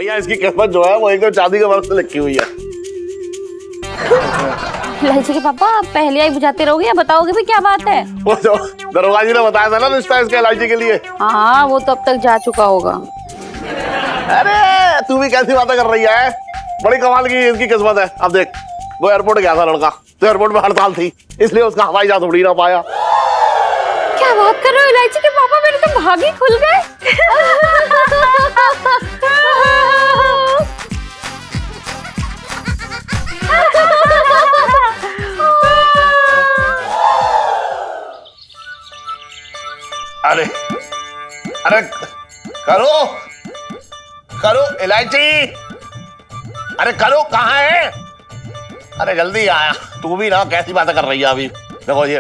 भैया इसकी किस्मत जो है वो एकदम चांदी के बर्फ से लिखी हुई है। इलायची के पापा पहले ही बुझाते रहोगे या बताओगे भी क्या बात है? वो जो दरोगा जी ने बताया था ना रिश्ता इसके इलायची के लिए। हाँ वो तो अब तक जा चुका होगा। अरे तू भी कैसी बातें कर रही है, बड़ी कमाल की इसकी किस्मत है। अब देख वो एयरपोर्ट गया था लड़का, तो एयरपोर्ट में हड़ताल थी इसलिए उसका हवाई जहाज उड़ ही ना पाया। क्या बात कर रहे हो इलायची के पापा, मेरे तो भाग ही खुल गए। अरे अरे करो करो इलायची, अरे करो कहाँ है? अरे जल्दी आया, तू भी ना कैसी बातें कर रही है अभी। देखो ये,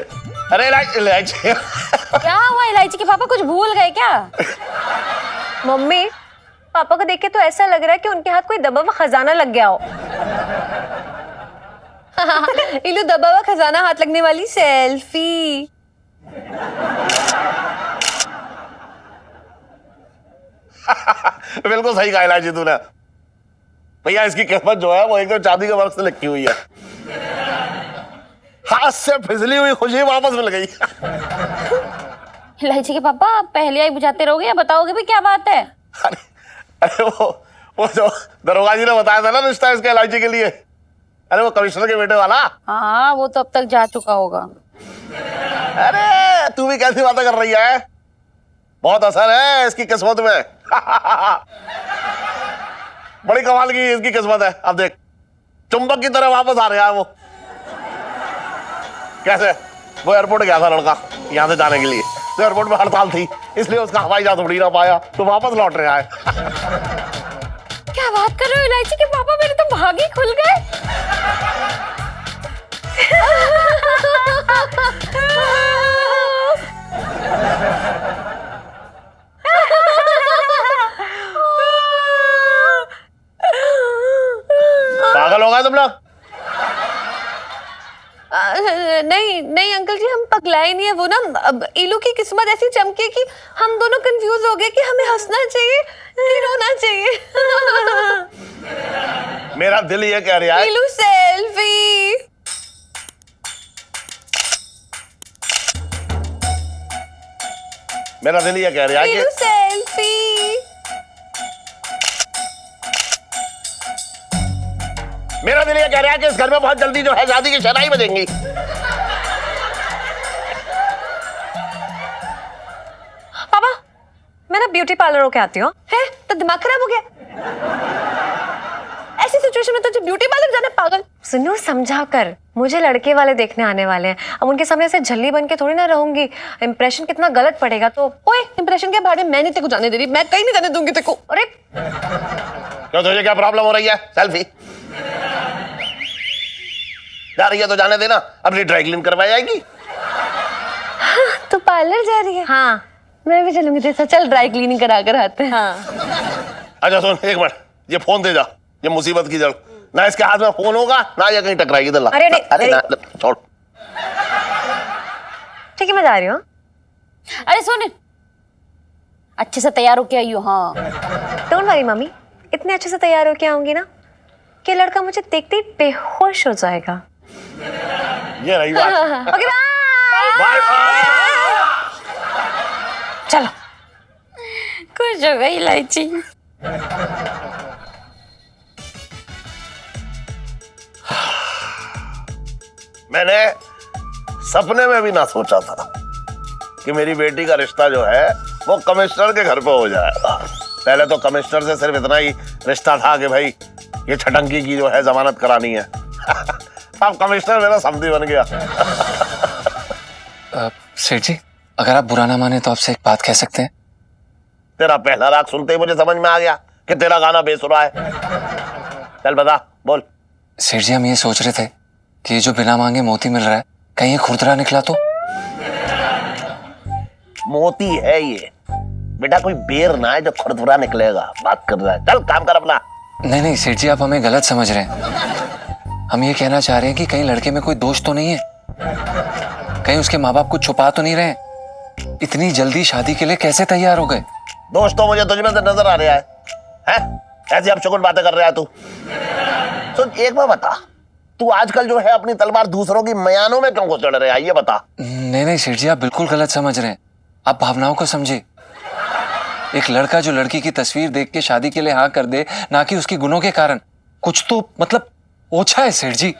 अरे इलायची क्या हुआ इलायची के पापा, कुछ भूल गए क्या? मम्मी पापा को देख के तो ऐसा लग रहा है कि उनके हाथ कोई दबा हुआ खजाना लग गया हो। इलू दबा हुआ खजाना हाथ लगने वाली सेल्फी। बिल्कुल सही कहा इलायची तूने। भैया इसकी किस्मत जो है वो एकदम चांदी के बर्फ से लिखी हुई है। हाथ से फिसली हुई खुशी वापस मिल गई। इलायची के पापा पहले ही बुझाते रहोगे या बताओगे भी क्या बात है? अरे अरे वो जो दरोगा जी ने बताया था ना रिश्ता इसके इलायची के लिए। अरे वो कमिश्नर के बेटे वाला। हाँ वो तो अब तक जा चुका होगा। अरे तू भी कैसी बातें कर रही है, बहुत असर है इसकी किस्मत में। बड़ी कमाल की इसकी किस्मत है। अब देख चुंबक की तरह वापस आ रहा है वो। कैसे? वो एयरपोर्ट गया था लड़का यहाँ से जाने के लिए, तो एयरपोर्ट में हड़ताल थी इसलिए उसका हवाई जहाज उड़ ही ना पाया, तो वापस लौट रहा है। क्या बात कर रहे हो इलायची के पापा, मेरे तो भाग ही खुल गए। पागल हो गए तुम लोग? नहीं नहीं अंकल जी, हम पगलाए नहीं है। वो ना अब इलू की किस्मत ऐसी चमकी कि हम दोनों कंफ्यूज हो गए कि हमें हंसना चाहिए कि रोना चाहिए। मेरा दिल ये कह रहा है इलू सेल्फी। मेरा दिल ये कह रहा है इलू कि सेल्फी। मेरा दिल ये कह रहा है कि इस घर में बहुत जल्दी जो है शादी की शहनाई बजेंगी। पापा मैं ना ब्यूटी पार्लर होके आती हूँ। है तो दिमाग खराब हो गया? ऐसी सिचुएशन में तो जो ब्यूटी पार्लर जाना पागल। सुनो समझा कर, मुझे लड़के वाले देखने आने वाले हैं। अब उनके सामने ऐसे झल्ली बन के थोड़ी ना रहूंगी, इंप्रेशन कितना गलत पड़ेगा। तो ओए इंप्रेशन के बारे में मैं नहीं तेको जाने दे रही, मैं कहीं नहीं जाने दूंगी तेको। अरे क्यों, तुझे क्या प्रॉब्लम हो रही है? सेल्फी जा रही है तो जाने देना, अपनी ड्राई क्लीन करवाई जाएगी। तू पार्लर जा रही है? हाँ मैं भी चलूंगी तेरे साथ। चल ड्राई क्लीनिंग करा कर आते हैं। हाँ। अच्छा सुन एक मिनट, ये फोन दे जा, ये मुसीबत की जड़। ना इसके हाथ में फोन होगा ना ये कहीं टकराएगी। दल्ला अरे नहीं, अरे ना छोड़। ठीक है मैं जा रही हूँ। अरे सुन, अच्छे से तैयार होके आई हो। हाँ डोंट वरी मम्मी, इतने अच्छे से तैयार होके आऊंगी ना कि लड़का मुझे देखते ही बेहोश हो जाएगा। ये रही बात। Okay bye. चलो। खुश हो गई इलायची। मैंने सपने में भी ना सोचा था कि मेरी बेटी का रिश्ता जो है वो कमिश्नर के घर पे हो जाएगा। पहले तो कमिश्नर से सिर्फ इतना ही रिश्ता था कि भाई ये छटंकी की जो है जमानत करानी है। अब कमिश्नर मेरा समधी बन गया। सेठ जी अगर आप बुरा ना माने तो आपसे एक बात कह सकते हैं? तेरा पहला राग सुनते ही मुझे समझ में आ गया कि तेरा गाना बेसुरा है। चल बता बोल। सेठ जी हम ये सोच रहे थे कि ये जो बिना मांगे मोती मिल रहा है कहीं ये खुरदरा निकला तो? मोती है ये बेटा, कोई बेर ना है जो खुरदुरा निकलेगा। बात कर रहा है, चल काम कर अपना। नहीं नहीं सेठ जी आप हमें गलत समझ रहे हैं। हम ये कहना चाह रहे हैं कि कहीं लड़के में कोई दोष तो नहीं है, कहीं उसके माँ बाप कुछ छुपा तो नहीं रहे? इतनी जल्दी शादी के लिए कैसे तैयार हो गए? दोस्त तो मुझे तुझ में से नजर आ रहा है? ऐसी अपशगुन बातें कर रहा है तू। सुन एक बार बता, तू आजकल जो है अपनी तलवार दूसरों की मयानों में क्यों घुसड़ रहा है, ये बता। नहीं सेठ जी, आप बिल्कुल गलत समझ रहे हैं। आप भावनाओं को समझे। एक लड़का जो लड़की की तस्वीर देख के शादी के लिए हाँ कर दे, ना कि उसके गुणों के कारण, कुछ तो मतलब ओछा है सेठ जी।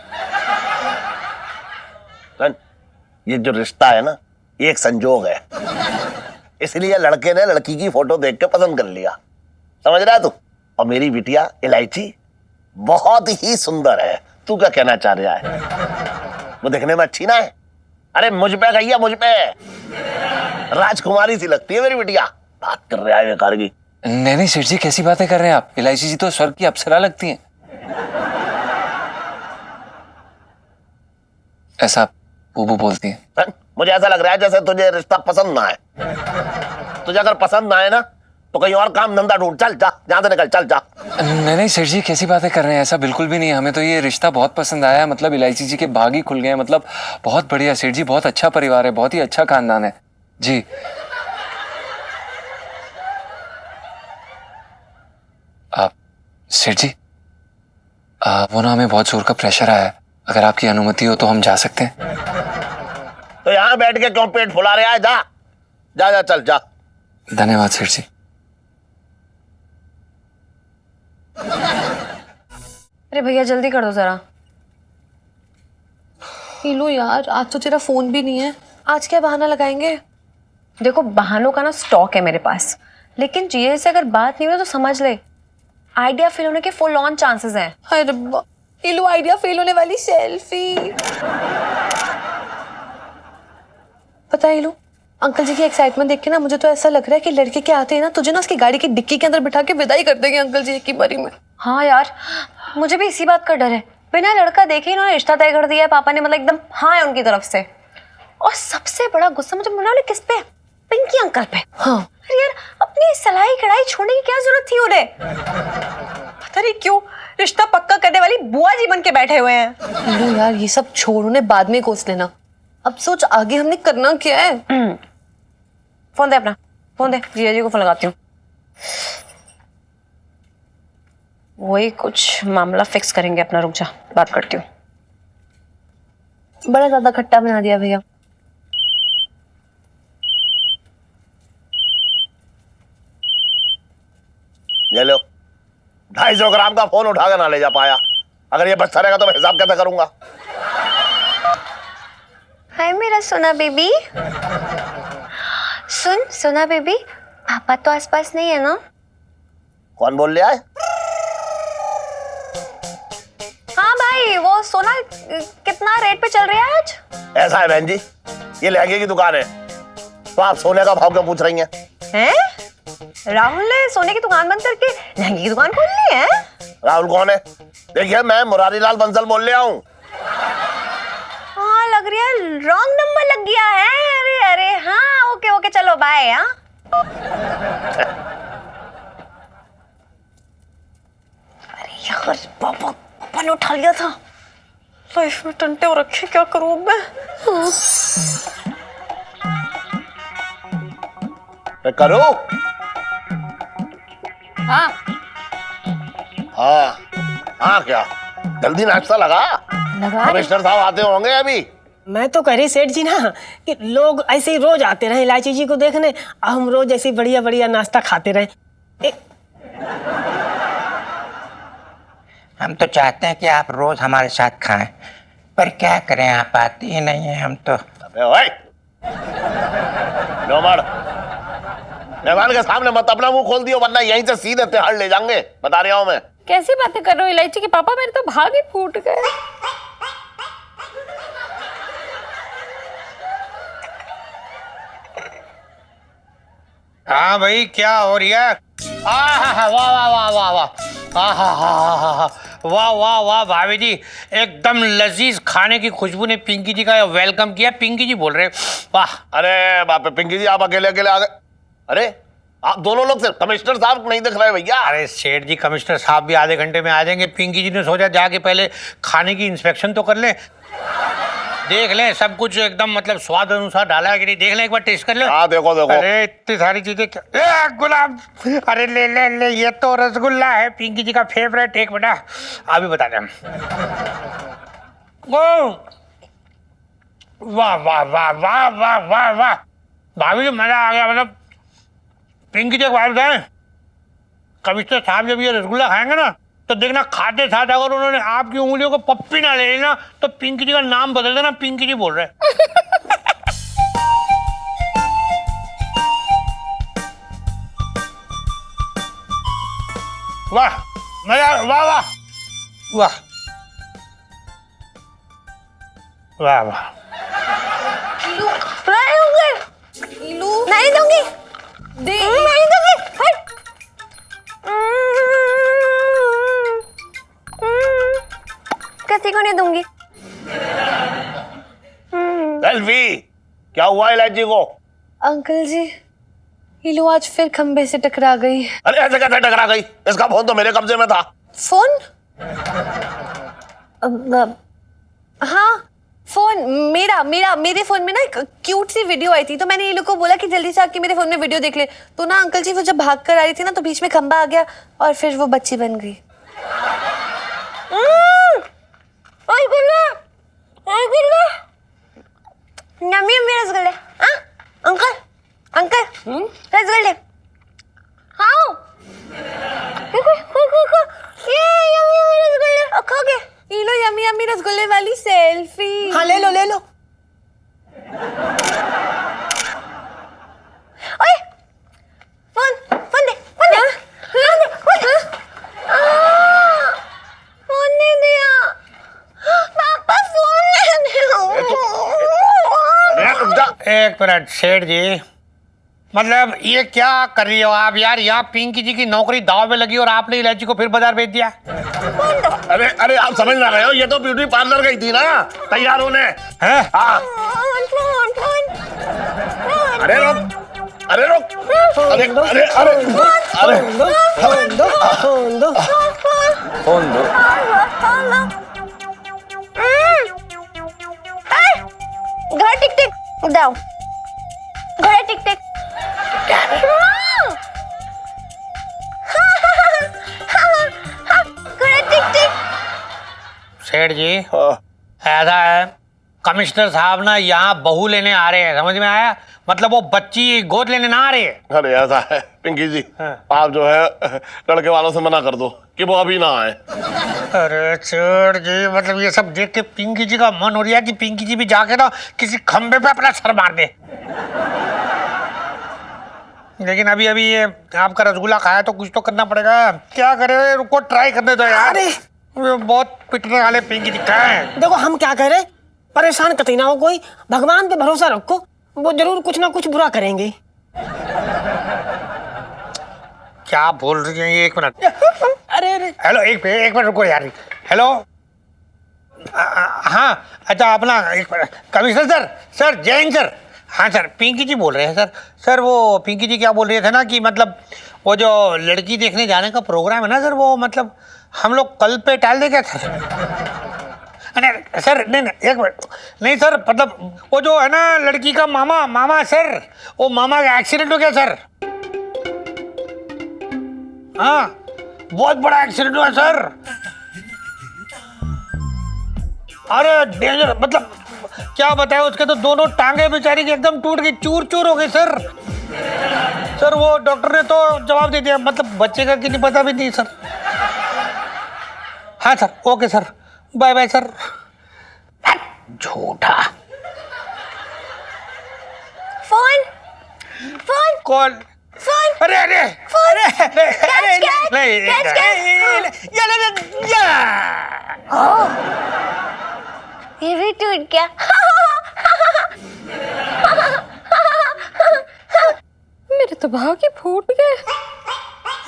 ये जो रिश्ता है ना, ये एक संजोग है, इसलिए लड़के ने लड़की की फोटो देख के पसंद कर लिया, समझ रहा है तू। और मेरी बिटिया इलायची बहुत ही सुंदर है। तू क्या कहना चाह रहा है? वो देखने में अच्छी ना है? अरे मुझ पे कहिए, मुझ पे राजकुमारी सी लगती है मेरी बिटिया। बात कर रहा है बेकार की। नहीं सेठ जी, कैसी बातें कर रहे हैं आप? इलायची जी तो स्वर्ग की अप्सरा लगती हैं। ऐसा बूबू बोलती हैं। मुझे ऐसा लग रहा है जैसे तुझे रिश्ता पसंद ना आए। तुझे अगर पसंद ना आए ना तो कहीं और काम धंधा ढूंढ, चल जा, जहां से निकल, चल जा। नहीं सेठ जी, कैसी बातें कर रहे हैं? ऐसा बिल्कुल भी नहीं है। हमें तो ये रिश्ता बहुत पसंद आया। मतलब इलायची जी के भाग ही खुल गए। मतलब बहुत बढ़िया सेठ जी, बहुत अच्छा परिवार है, बहुत ही अच्छा खानदान है जी। आप सेठ जी, वो ना हमें बहुत जोर का प्रेशर आया है। अगर आपकी अनुमति हो तो हम जा सकते हैं। तो यहाँ बैठ के क्यों पेट फुला रहा है? जा जा जा, चल जा। धन्यवाद सेठ जी। अरे भैया जल्दी कर दो जरा। लो यार, आज तो तेरा फोन भी नहीं है। आज क्या बहाना लगाएंगे? देखो बहानों का ना स्टॉक है मेरे पास, लेकिन जीए से अगर बात नहीं हुई तो समझ ले आइडिया फेल होने के फुल ऑन चांसेस हैं। हाय रब्बा, ये लो आइडिया फेल होने वाली सेल्फी। पता है लो, अंकल जी की एक्साइटमेंट देख के ना मुझे तो ऐसा लग रहा है कि लड़के के आते हैं ना तुझे ना उसकी गाड़ी की डिक्की के अंदर बिठा के विदाई कर देंगे अंकल जी एक ही बारी में। हाँ यार, मुझे भी इसी बात का डर है। बिना लड़का देखे इन्होंने रिश्ता तय कर दिया है पापा ने, मतलब एकदम हाँ है उनकी तरफ से। और सबसे बड़ा गुस्सा मुझे मनाने किस पे? पिंकी अंकल पे। हाँ अरे यार, अपनी सलाई कढ़ाई छोड़ने की क्या जरूरत थी उन्हें? पता नहीं क्यों रिश्ता पक्का करने वाली बुआ जी बन के बैठे हुए हैं। लो यार, ये सब छोड़, उन्हें बाद में कोस लेना। अब सोच आगे हमने करना क्या है। फोन दे अपना, फोन दे, जीजा जी को फोन लगाती हूँ। वही कुछ मामला फिक्स करेंगे अपना। रुक जा, बात करती हूँ। बड़ा ज्यादा खट्टा बना दिया भैया। ये लो, 250 ग्राम का फोन उठा कर ना ले जा पाया। अगर ये बचता रहेगा तो मैं हिसाब कैसे करूंगा? हाय मेरा सोना बेबी। सुन सोना बेबी, पापा तो आसपास नहीं है ना? कौन बोल रहा है? हाँ भाई, वो सोना कितना रेट पे चल रही है आज? ऐसा है बहन जी, ये लहंगे की दुकान है, तो आप सोने का भाव क्यों पूछ रही हैं? हैं? राहुल ने सोने की दुकान बंद करके लहंगे की दुकान खोल ली है? राहुल कौन है? देखिए मैं मुरारी लाल बंसल बोल रहा हूँ। हाँ लग रही है रॉन्ग नंबर लग गया है। अरे अरे हाँ, ओके ओके, चलो बाय। हाँ अरे यार, पापा ने उठा लिया था। लाइफ में टंटे हो रखे, क्या करूँ मैं? करो। हाँ हाँ हाँ, क्या जल्दी नाश्ता लगा? कमिश्नर साहब आते होंगे अभी। मैं तो कह रही सेठ जी ना कि लोग ऐसे ही रोज आते रहे इलायची जी को देखने, हम रोज ऐसे बढ़िया बढ़िया नाश्ता खाते रहे। हम तो चाहते हैं कि आप रोज हमारे साथ खाएं, पर क्या करें, आप आते ही नहीं है। हम तो मेहमान के सामने मत अपना मुंह खोल दियो, वरना यहीं से सीधे तिहाड़ ले जाएंगे, बता रहा हूं मैं। कैसी बातें कर रहे हो इलायची के पापा, मेरे तो भाग ही फूट गए। हाँ भाई, क्या हो रहा है? वाह वाह वाह वाह वाह, वाह वाह वाह भाभी जी, एकदम लजीज खाने की खुशबू ने पिंकी जी का वेलकम किया। पिंकी जी बोल रहे हैं, वाह। अरे बाप रे, पिंकी जी आप अकेले अकेले आ गए? अरे आप दोनों लोग से, कमिश्नर साहब नहीं दिख रहे भैया। अरे सेठ जी, कमिश्नर साहब भी आधे घंटे में आ जाएंगे। पिंकी जी ने सोचा जाके पहले खाने की इंस्पेक्शन तो कर ले। देख लें सब कुछ एकदम मतलब स्वाद अनुसार डाला है कि नहीं, देख लें एक बार टेस्ट कर ले। हाँ देखो देखो। अरे इतनी सारी चीजें क्या गुलाब, अरे ले ले ले, ये तो रसगुल्ला है पिंकी जी का फेवरेट। एक मिनट अभी बता दें। ओ वाह वाह वाह वाह वाह वाह वाह भाभी जी मजा आ गया। मतलब पिंकी जी एक बात बताएं, कमिश्नर साहब जब ये रसगुल्ला खाएंगे ना तो देखना खाते साथ अगर उन्होंने आपकी उंगलियों को पप्पी ना ले ली ना तो पिंकी जी का नाम बदल देना, पिंकी जी बोल रहे हैं। वाह मजा, वाह वाह वाह वाह वाह। नहीं दूंगी, नहीं दूंगी। किसी को नहीं दूंगी। सेल्फी, क्या हुआ इलायची को? अंकल जी हीलू आज फिर खंबे से टकरा गई। अरे ऐसे कैसे टकरा गई? इसका फोन तो मेरे कब्जे में था। फोन? हाँ फोन मेरा मेरा मेरे फोन में ना एक क्यूट सी वीडियो आई थी, तो मैंने ये लोग को बोला कि जल्दी से आके मेरे फोन में वीडियो देख ले। तो ना अंकल जी वो जब भाग कर आ रही थी ना तो बीच में खंबा आ गया और फिर वो बच्ची बन गई। यम्मी यम्मी रसगुल्ले। हाँ अंकल अंकल रसगुल्ले। हाँ ये यम्मी यम्मी रसगुल्ले खाओगे? ये लो यम्मी यम्मी रसगुल्ले वाली सेल्फी। हाँ ले लो ले लो। ओए फोन फोन दे फोन दे फोन नहीं दिया पापा, फोन नहीं दिया। अरे रुक जा। एक मिनट सेठ जी, मतलब ये क्या कर रही हो आप यार? यहाँ पिंकी जी की नौकरी दाव में लगी और आपने इलायची को फिर बाजार भेज दिया। अरे अरे आप समझ ना रहे हो, ये तो ब्यूटी पार्लर गई थी ना तैयार होने। हैं? हाँ अरे रुक, अरे रुक, अरे अरे अरे अरे फोन दो फोन दो। फोन दो। घर टिक टिक दाओ, घर टिक टिक। सेठ जी हाँ। ऐसा है, कमिश्नर साहब ना यहाँ बहू लेने आ रहे हैं, समझ में आया? मतलब वो बच्ची गोद लेने ना आ रही है। अरे ऐसा है पिंकी जी, हाँ। आप जो है लड़के वालों से मना कर दो कि वो अभी ना आए। अरे सेठ जी, मतलब ये सब देख के पिंकी जी का मन हो रहा है कि पिंकी जी भी जाके ना किसी खंबे पे अपना सर मार दे। लेकिन अभी अभी ये आपका रसगुल्ला खाया तो कुछ तो करना पड़ेगा। क्या करे, रुको ट्राई करने दो यार। अरे ये बहुत पिटने वाले पिंकी जी कहाँ हैं? देखो हम क्या कह रहे, परेशान कतई ना हो कोई, भगवान पे भरोसा रखो, वो जरूर कुछ ना कुछ बुरा करेंगे। क्या बोल रही है ये? एक मिनट। अरे अरे हेलो एक मिनट रुको यार। हेलो हाँ अच्छा अपना एक मिनट, कमिश्नर सर, सर जय हिंद सर। हाँ सर पिंकी जी बोल रहे हैं सर। सर वो पिंकी जी क्या बोल रहे थे ना कि मतलब वो जो लड़की देखने जाने का प्रोग्राम है ना सर, वो मतलब हम लोग कल पे टाल दे क्या सर? नहीं सर, नहीं नहीं एक मिनट, नहीं सर मतलब वो जो है ना लड़की का मामा सर, वो मामा का एक्सीडेंट हो गया सर। हाँ बहुत बड़ा एक्सीडेंट हुआ सर। अरे डेंजर, मतलब क्या बताया, उसके तो दोनों टांगे बेचारी की एकदम टूट गई, चूर चूर हो गई सर। सर वो डॉक्टर ने तो जवाब दे दिया, मतलब बच्चे का कि नहीं पता भी नहीं सर। हाँ sir okay sir, bye bye sir. झूठा फोन फोन कॉल। फोन अरे अरे फोन अरे कैच नहीं ये भी टूट गया। मेरे तो भाव के फूट गए।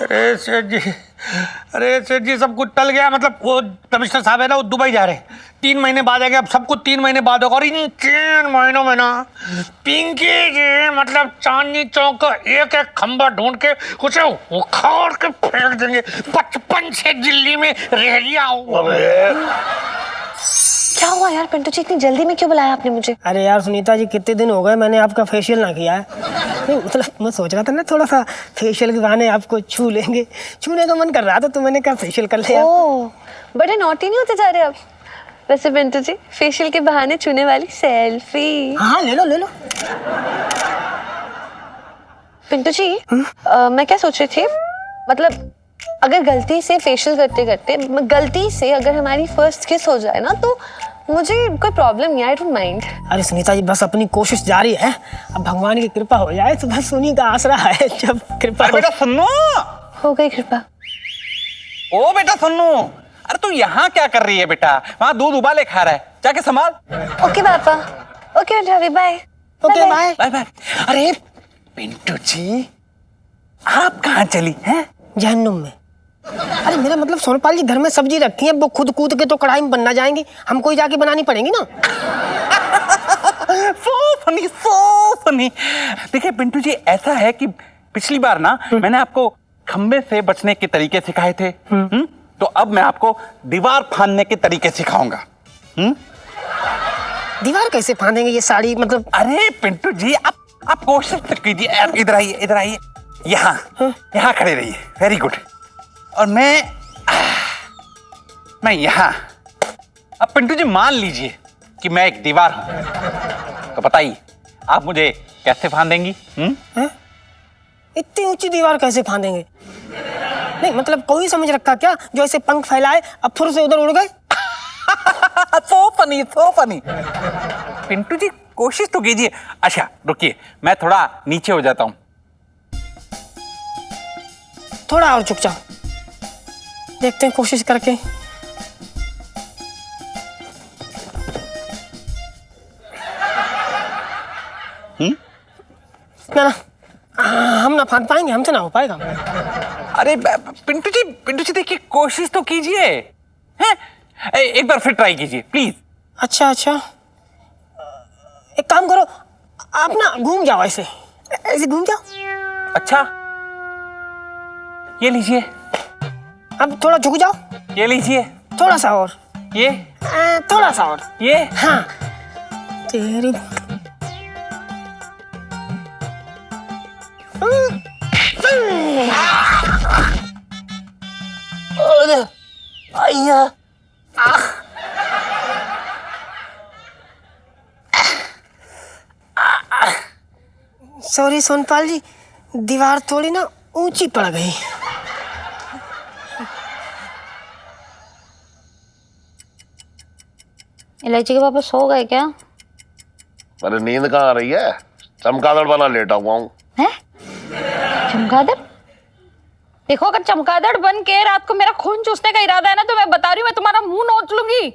अरे सेठ जी सब कुछ टल गया। मतलब वो कमिश्नर साहब है ना, वो दुबई जा रहे हैं, 3 महीने बाद आएंगे। अब सब कुछ 3 महीने बाद होगा। और इन 3 महीनों में ना पिंकी जी मतलब चांदनी चौक का एक एक खंबा ढूंढ के उसे उखाड़ के फेंक देंगे। बचपन से दिल्ली में रह लिया हूँ। क्या हुआ यार पिंटू जी, इतनी जल्दी में क्यों बुलाया आपने मुझे? अरे यार सुनीता जी, कितने दिन हो गए मैंने आपका फेशियल ना किया है। नहीं मतलब मैं सोच रहा था ना थोड़ा सा फेशियल के बहाने आपको छू लेंगे, छूने का मन कर रहा था तो मैंने कहा फेशियल कर लिया। ओह, बड़े नॉटी नहीं होते जा रहे अब। वैसे पिंटू जी, फेशियल के बहाने छूने वाली सेल्फी। हाँ ले लो ले लो। पिंटू जी, मैं क्या सोच रही थी, मतलब अगर गलती से फेशियल करते करते गलती से अगर हमारी फर्स्ट किस हो जाए ना, तो मुझे कोई प्रॉब्लम नहीं, आई डोंट माइंड। अरे सुनीता जी, बस अपनी कोशिश जारी है, अब भगवान की कृपा हो जाए तो बस उन्हीं का आसरा है। जब कृपा अरे बेटा सुनो, हो गई कृपा। ओ बेटा सुनो, अरे तू यहाँ क्या कर रही है बेटा? वहाँ दूध उबाले खा रहा है, जाके संभाल। ओके पापा, ओके भाभी, bye. Okay bye bye bye. अरे पिंटू जी, आप कहाँ चली हैं? जहन्नुम में। अरे मेरा मतलब सोनपाल जी, घर में सब्जी रखी है, वो खुद कूद के तो कढ़ाई में बनना जाएंगी, हमको ही जाके बनानी पड़ेंगी ना। So funny. देखिए पिंटू जी, ऐसा है कि पिछली बार ना मैंने आपको खंबे से बचने के तरीके सिखाए थे, तो अब मैं आपको दीवार फांदने के तरीके सिखाऊंगा। दीवार कैसे फांदेंगे ये साड़ी मतलब? अरे पिंटू जी, आप कोशिश तो कीजिए। आप इधर आइए, इधर आइए, यहाँ खड़े रहिए। Very good. और मैं यहाँ। अब पिंटू जी मान लीजिए कि मैं एक दीवार हूं, तो बताइए आप मुझे कैसे फांदेंगी? इतनी ऊंची दीवार कैसे फांदेंगे? नहीं मतलब कोई समझ रखा क्या जो ऐसे पंख फैलाए अब फुर से उधर उड़ गए? So funny. पिंटू जी कोशिश तो कीजिए। अच्छा रुकिए, मैं थोड़ा नीचे हो जाता हूं। थोड़ा और चुप जाओ, देखते हैं कोशिश करके। ना हम ना फांद पाएंगे, हमसे ना हो पाएगा। अरे पिंटू जी देखिए, कोशिश तो कीजिए। हैं? एक बार फिर ट्राई कीजिए प्लीज। अच्छा एक काम करो, आप ना घूम जाओ, ऐसे घूम जाओ। अच्छा ये लीजिए, अब थोड़ा झुक जाओ, ये लीजिए, थोड़ा सा और, ये थोड़ा सा और, ये। हाँ तेरी सॉरी सोनपाल जी, दीवार थोड़ी ना ऊंची पड़ गई। इलायची के पापा सो गए क्या? अरे नींद कहाँ आ रही है, चमगादड़ बना लेटा हुआ हूँ। हैं? चमगादड़? देखो, अगर चमगादड़ बन के रात को मेरा खून चूसने का इरादा है ना, तो मैं बता रही हूँ, मैं तुम्हारा मुंह नोच लूंगी।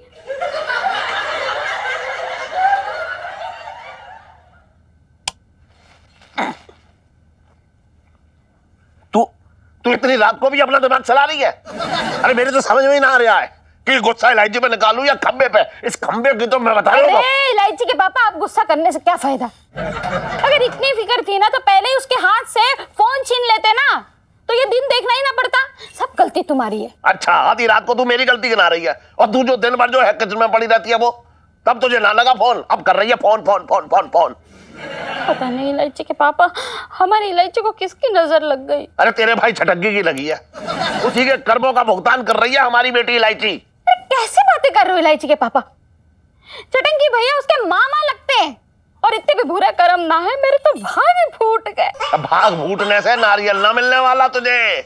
तू इतनी रात को भी अपना दिमाग चला रही है? अरे मेरे तो समझ में ही ना आ रहा है कि गुस्सा इलायची पे निकालूं या खंबे पे। इस खंबे की तो मैं बता रहा हूं। अरे इलायची के पापा, आप गुस्सा करने से क्या फायदा? अगर इतनी फिक्र थी ना, तो पहले ही उसके हाथ से फोन छीन लेते ना, तो ये दिन देखना ही ना पड़ता। सब गलती तुम्हारी है। अच्छा, आधी रात को तू मेरी गलती गिना रही है, और तू जो दिन भर जो है किचन में पड़ी रहती है, वो तब तुझे ना लगा फोन, अब कर रही है phone phone phone phone phone. पता नहीं इलायची के पापा, हमारी इलायची को किसकी नजर लग गई? अरे तेरे भाई छटक्की की लगी है, उसी के कर्मों का भुगतान कर रही है हमारी बेटी इलायची। कैसे बातें कर रहे हो इलायची के पापा? चटंकी भैया उसके मामा लगते हैं, और इतने भी बुरा कर्म ना है, मेरे तो भाग ही फूट गए। अब भाग फूटने से नारियल ना मिलने वाला तुझे,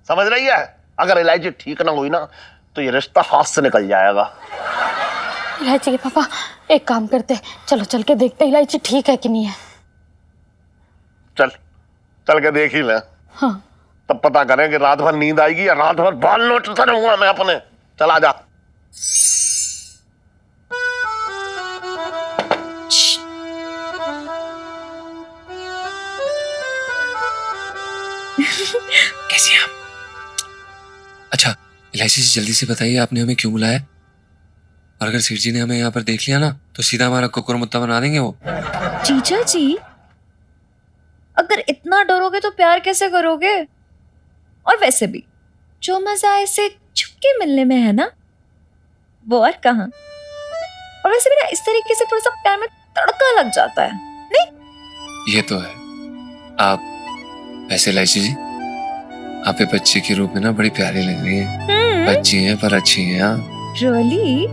समझ रही है? अगर इलायची ठीक ना हुई ना, तो ये रिश्ता हाथ से निकल जाएगा। इलायची के पापा, एक काम करते, चलो चल के देखते इलायची ठीक है कि नहीं है। चल के देख ही ले। हाँ। तब पता करें कि रात भर नींद आएगी या रात भर बाल नोचता रहूंगा मैं अपने। चला जा। कैसी आप? अच्छा इलायची जी, जल्दी से बताइए आपने हमें क्यों बुलाया? और अगर सेठ जी ने हमें यहाँ पर देख लिया ना, तो सीधा हमारा कुकुर मुत्ता बना देंगे वो। जीजा जी, अगर इतना डरोगे तो प्यार कैसे करोगे? और वैसे भी जो मजा ऐसे छुपके मिलने में है ना, वो और कहाँ। और वैसे भी ना इस तरीके से थोड़ा सा प्यार में तड़का लग जाता है नहीं। ये तो है। आप वैसे इलायची जी, आप ये बच्चे के रूप में ना बड़ी प्यारी लग रही है। बच्ची हैं पर अच्छी हैं आप। रियली?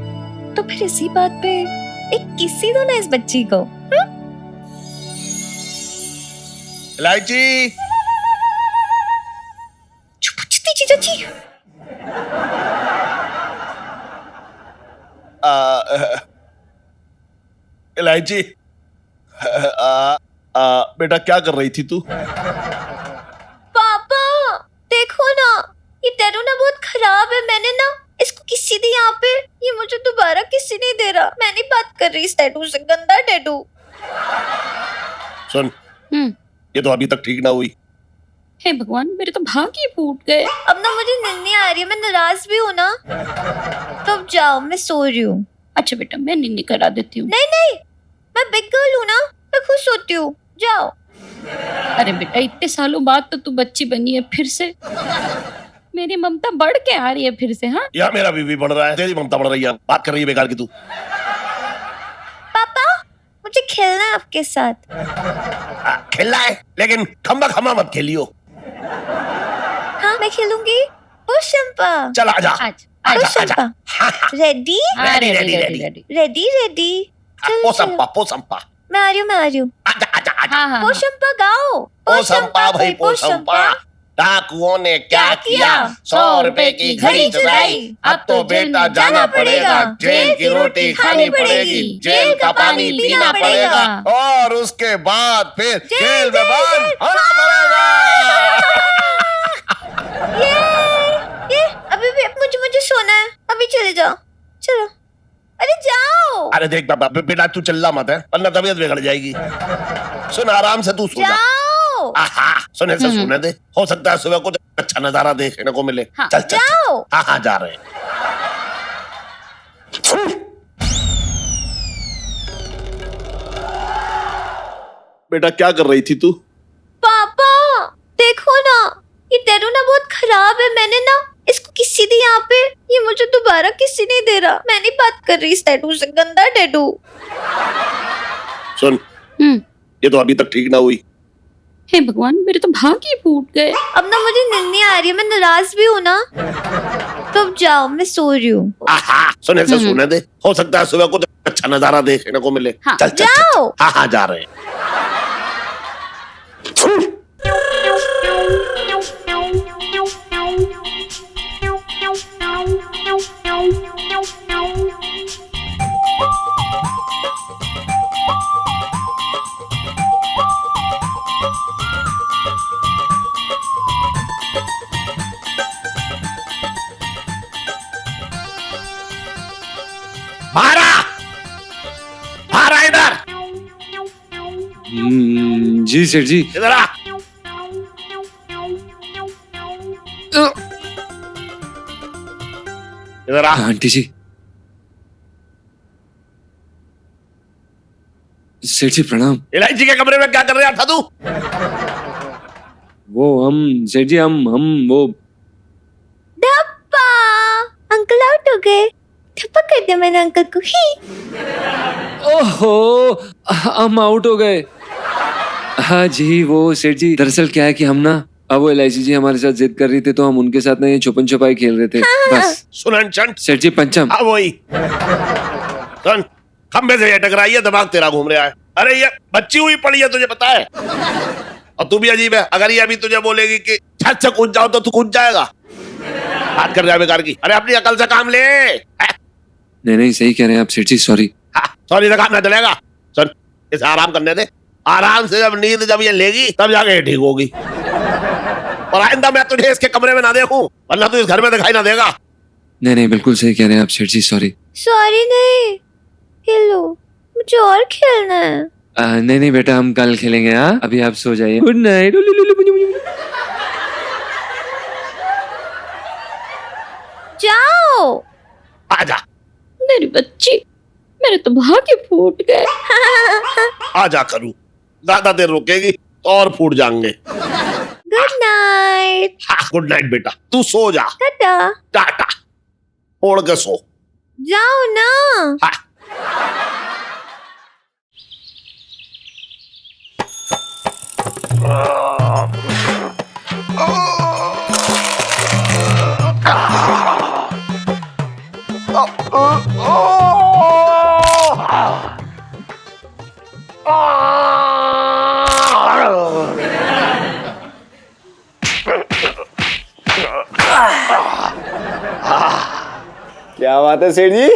तो फिर इसी बात पे एक किसी दो ना इस बच्ची को। इलायची, चुप चीची चाची। इलायची, बेटा क्या कर रही थी तू? पापा देखो ना, ये टैटू ना बहुत खराब है। मैंने ना इसको किसी दी यहाँ पे, ये मुझे दोबारा किसी नहीं दे रहा। मैं नहीं बात कर रही इस टैटू से, गंदा टैटू। सुन, ये तो अभी तक ठीक ना हुई। हे भगवान, मेरे तो भाग ही फूट गए। अब ना मुझे नींद नहीं आ रही है, मैं नाराज भी हूँ ना। तो अब जाओ, मैं सो रही हूँ। अच्छा बेटा, मैं नींद करा देती हूँ। नहीं नहीं, मैं बिग गर्ल हूँ ना, मैं खुद सोती हूँ। जाओ। अरे बेटा, इतने सालों बाद तो तू बच्ची बनी है फिर से। मेरी ममता बढ़ के आ रही है फिर से। हाँ, या मेरा बीवी बढ़ रहा है, तेरी ममता बढ़ रही है। बात कर रही है बेकार की तू। पापा मुझे खेलना है आपके साथ। खेलना है, लेकिन खम्बा खम्बा मत खेलियो। हाँ मैं खेलूंगी। ओ शंपा, चल आजा। आज आजा आजा। Ready ready ready ready. Ready ready. पो संपा। मैं आ रही हूँ, मैं आ रही हूँ। आजा आजा आजा। हाँ हाँ। ओ शंपा गाओ। पो संपा भाई पो संपा। डाकुओं ने क्या किया? 100 रुपए की घड़ी चुराई। अब तो बेटा जाना पड़ेगा, जेल की रोटी खानी पड़ेगी, जेल का पानी पीना पड़ेगा, और उसके बाद फिर जेल में बंद होना पड़ेगा। ये अभी भी मुझे सोना है। अभी चले जाओ, चलो। अरे जाओ। अरे देख बाबा, बेटा तू चिल्ला मत है, वरना तबीयत बिगड़ जाएगी। सुन, आराम से तू सो जा। जाओ। आहा, सुने से सुने दे, हो सकता है सुबह कुछ अच्छा नजारा देखने को मिले। हाँ, चल चल जाओ। हाँ हाँ जा रहे हैं। बेटा क्या कर रही थी तू? पापा देखो ना, ये टैटू ना बहुत खराब है। मैंने ना इसको किसी दी यहाँ पे, ये मुझे दोबारा किसी नहीं दे रहा। मैं नहीं बात कर रही इस टैटू से, गंदा टैटू। सुन, ये तो अभी तक ठीक ना हुई। हे भगवान, मेरे तो भाग ही फूट गए। अब ना मुझे नींद नहीं आ रही है, मैं नाराज भी हूँ ना। तो अब जाओ, मैं सो रही हूँ। आहा, सुने से सुने दे, हो सकता है सुबह कुछ अच्छा नजारा देखने को मिले। हाँ, चल चल जाओ। हाँ हाँ जा रहे हैं। भारा भारा इधर जी सेठ जी। इधर आ। इधर आ। आंटी जी, सेठ जी प्रणाम। इलायची के कमरे में क्या कर रहा था तू? वो हम सेठ जी, हम वो धप्पा, अंकल आउट हो गए। धप्पा कर दिया मैंने अंकल को ही। ओहो, हम आउट हो गए। हाँ जी, वो सेठ जी दरअसल क्या है कि हम ना, अब वो इलायची जी हमारे साथ जिद कर रही थी तो हम उनके साथ ना ये छुपन छुपाई खेल रहे थे। बस सुनन चंट। सेठ जी पंचम। हाँ वही। सुन, खंबे से ये टकराई है, दिमाग तेरा घूम रहा है। अरे ये बच्ची हुई पड़ी है, तुझे पता है? और तू भी अजीब है, अगर ये अभी तुझे बोलेगी कि छत से कूद जाओ तो तू कूद जाएगा। बात कर रहा है बेकार की। अरे अपनी अकल से काम ले। नहीं सही कह रहे हैं आप सेठ जी, सॉरी। सॉरी से काम ना चलेगा। सुन, इसे आराम करने दे। आराम से जब ये लेगी तब जाके ये ठीक होगी। और आइंदा मैं तुझे इसके कमरे में ना देखूं, वरना तू इस घर में दिखाई ना देगा। नहीं बिल्कुल सही कह रहे हैं आप सेठ जी, सॉरी। सॉरी नहीं, खेलो, मुझे और खेलना है। नहीं बेटा, हम कल खेलेंगे। हाँ, अभी आप सो जाइए। Good night. जाओ। आजा मेरी बच्ची, मेरे तो भाग ही फूट गए। आजा करूं, ज्यादा देर रुकेगी तो और फूट जाएंगे। Good night. हाँ, गुड नाइट बेटा, तू सो जा। टाटा। टाटा, ओढ़ के सो। जाओ ना। हाँ, क्या बात है सेठ जी,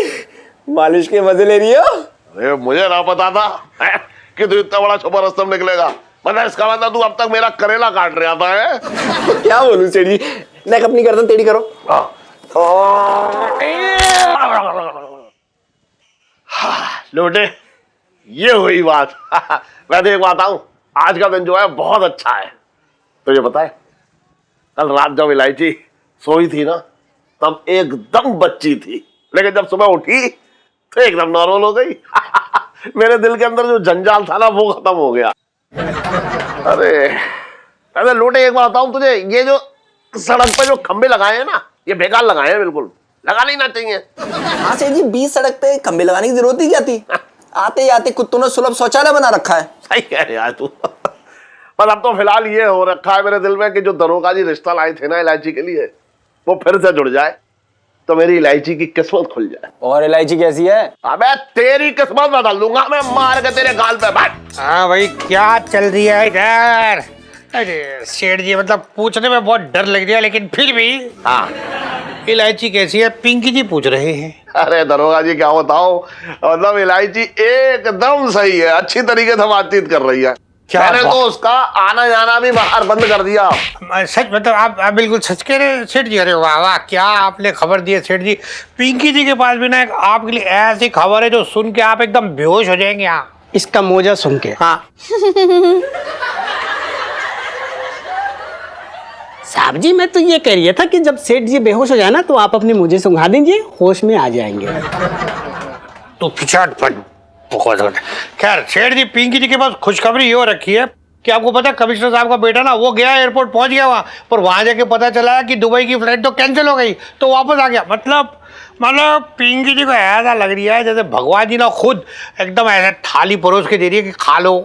मालिश के मजे ले रही हो? अरे मुझे ना पता था हैं, कि तू इतना बड़ा छुपा रस्तम निकलेगा। मतलब इसका मतलब तू अब तक मेरा करेला काट रहा था है? तो क्या बोलूं सेठ जी, नेक अपनी गर्दन टेढ़ी करो। लोटे, ये हुई बात। मैं देख पाता हूँ आज का दिन जो है बहुत अच्छा है। तुझे पता है कल रात जब इलायची सोई थी ना तब एकदम बच्ची थी, लेकिन जब सुबह उठी तो एकदम नॉर्मल हो गई। मेरे दिल के अंदर जो जंजाल था ना वो खत्म हो गया। अरे लोटे, एक बात बताऊं तुझे, ये जो सड़क पे जो खंबे लगाए हैं ना ये बेकार लगाए हैं, बिल्कुल लगा नहीं ना चाहिए। हाँ सेठ जी, बीच सड़क पे खंबे लगाने की जरूरत ही क्या थी? आते ही आते कुत्तों ने सुलभ शौचालय बना रखा है। सही कह रहे यार तू। पर अब तो फिलहाल ये हो रखा है मेरे दिल में कि जो दरोगा जी रिश्ता लाए थे ना इलायची के लिए वो फिर से जुड़ जाए तो मेरी इलायची की किस्मत खुल जाए। और इलायची कैसी है? अबे तेरी किस्मत बदल दूंगा मैं मार के तेरे गाल पे बैठ। हाँ भाई, क्या चल रही है इधर? अरे सेठ जी, मतलब पूछने में बहुत डर लग रहा है, लेकिन फिर भी हाँ, इलायची कैसी है पिंकी जी पूछ रहे हैं। अरे दरोगा जी क्या बताओ, मतलब इलायची एकदम सही है, अच्छी तरीके से बातचीत कर रही है। मैंने तो उसका आना जाना भी बाहर बंद कर दिया। सच, मतलब आप बिल्कुल सच कह रहे हैं सेठ जी। अरे वाह वाह, क्या आपने खबर दी है सेठ जी। पिंकी जी के पास भी ना एक आपके लिए ऐसी खबर है जो सुन के आप एकदम बेहोश हो जाएंगे। हाँ, इसका मोजा सुन के। हाँ। साहब जी, मैं तो ये कह रही था कि जब सेठ जी बेहोश हो जाए ना तो आप अपनी मुझे सुंघा दीजिए, होश में आ जाएंगे। तो पिछाड़ फट बहुत। खैर सेठ जी, पिंकी जी के पास खुशखबरी ये हो रखी है कि आपको पता है कमिश्नर साहब का बेटा ना वो गया एयरपोर्ट, पहुंच गया वहाँ, पर वहाँ जाके पता चला कि दुबई की फ्लाइट तो कैंसिल हो गई, तो वापस आ गया। मतलब पिंकी जी को ऐसा लग रही है जैसे भगवान जी ना खुद एकदम ऐसे थाली परोस के दे रही है कि खा लो।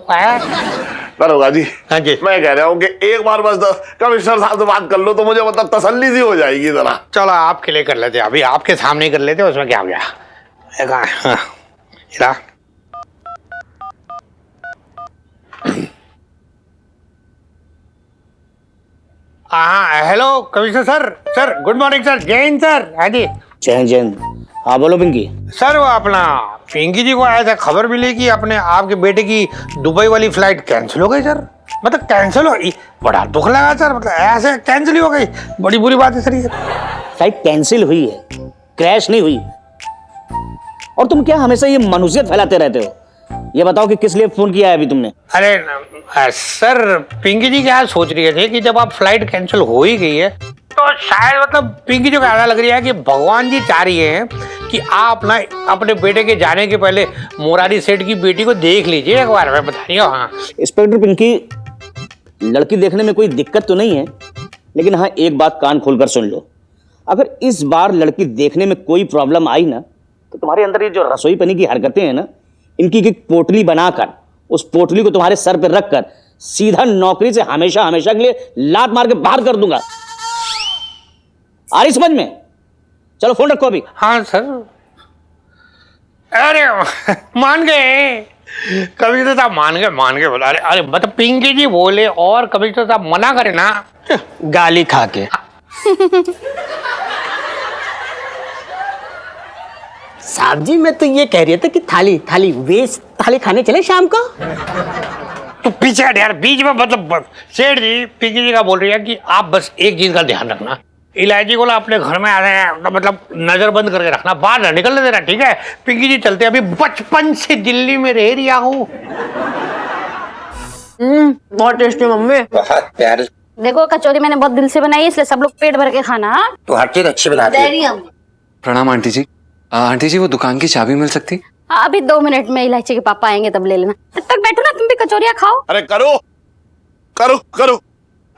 दरोगा जी, हाँ जी, मैं कह रहा हूँ कि एक बार बस कमिश्नर साहब से बात कर लो तो मुझे मतलब तसल्ली सी हो जाएगी जरा। चलो आपके लिए कर लेते, अभी आपके सामने ही कर लेते, उसमें क्या हो गया। हाँ, hello commissioner sir. Sir good morning sir, जय हिंद सर। हाँ जी, जय जैन। हाँ बोलो पिंकी। सर वो अपना पिंकी जी को ऐसा खबर मिली कि अपने आपके बेटे की दुबई वाली फ्लाइट कैंसिल हो गई सर। मतलब कैंसिल हो, बड़ा दुख लगा सर, मतलब ऐसे कैंसिल ही हो गई, बड़ी बुरी बात है सर ये। फ्लाइट कैंसिल हुई है, क्रैश नहीं हुई। और तुम क्या हमेशा ये मनुष्यत फैलाते रहते हो? ये बताओ कि किस लिए फोन किया है अभी तुमने? अरे सर, पिंकी जी क्या सोच रही थे कि जब आप फ्लाइट कैंसिल हो ही गई है तो शायद मतलब पिंकी जी को ऐसा लग रही है कि भगवान जी चाह रही हैं कि आप ना अपने बेटे के जाने के पहले मुरारी सेठ की बेटी को देख लीजिए एक बार। मैं बता रही हूँ। हाँ इंस्पेक्टर पिंकी, लड़की देखने में कोई दिक्कत तो नहीं है, लेकिन हाँ एक बात कान खोलकर सुन लो। अगर इस बार लड़की देखने में कोई प्रॉब्लम आई ना तो तुम्हारे अंदर ये जो रसोई पनी की हरकतें हैं ना, इनकी एक पोटली बनाकर उस पोटली को तुम्हारे सर पर रखकर सीधा नौकरी से हमेशा हमेशा के लिए लात मार के बाहर कर दूंगा। आ रही समझ में? चलो फोन रखो अभी। हाँ सर। अरे मान गए कमिश्नर साहब, मान गए बोला। अरे मतलब पिंकी जी बोले और कमिश्नर साहब मना करे ना, गाली खा के। साहब जी, मैं तो ये कह रही था कि थाली वेस्ट थाली खाने चले शाम को। तो पीछे हट यार, बीच में मतलब सेठ जी पिंकी जी का बोल रही है कि आप बस एक चीज का ध्यान रखना, इलायची को ना अपने घर में आ रहे हैं मतलब नजर बंद करके रखना, बाहर ना निकलने देना, ठीक है? पिंकी जी चलते, अभी बचपन से दिल्ली में रह रहा हूँ। बहुत टेस्टी मम्मी। बहुत प्यार। देखो कचौरी मैंने बहुत दिल से बनाई है, इसलिए सब लोग पेट भर के खाना। हाँ? तो हर चीज अच्छी बनाती है। प्रणाम आंटी जी। आंटी जी वो दुकान की चाबी मिल सकती? हाँ, अभी 2 मिनट में इलायची के पापा आएंगे तब ले लेना। तब तक बैठो ना, तुम भी कचौरियाँ खाओ। अरे करो करो करो।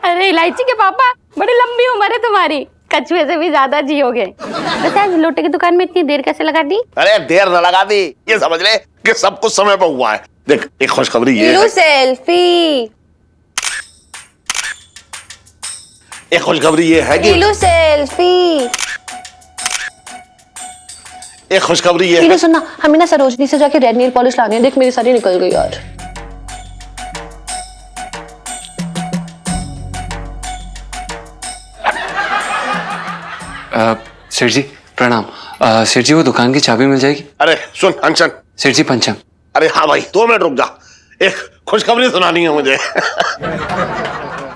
अरे इलायची के पापा, बड़ी लंबी उम्र है तुम्हारी, कछुए से भी ज्यादा जियोगे। वैसे आज लोटे की दुकान में इतनी देर कैसे लगा दी? अरे देर न लगा दी, ये समझ ले कि सब कुछ समय पर हुआ है। देख एक खुशखबरी ये है, सेल्फी, एक खुशखबरी ये है कि सेल्फी। एक खुशखबरी ये है, सुनना, हमें ना सरोजनी से जाके रेड नेल पॉलिश लानी है। देख मेरी सारी निकल गई यार। सेठ जी प्रणाम। सेठ जी वो दुकान की चाबी मिल जाएगी? अरे सुन अंशन। सेठ जी पंचम। अरे हाँ भाई 2 मिनट रुक जा, एक खुशखबरी सुनानी है मुझे।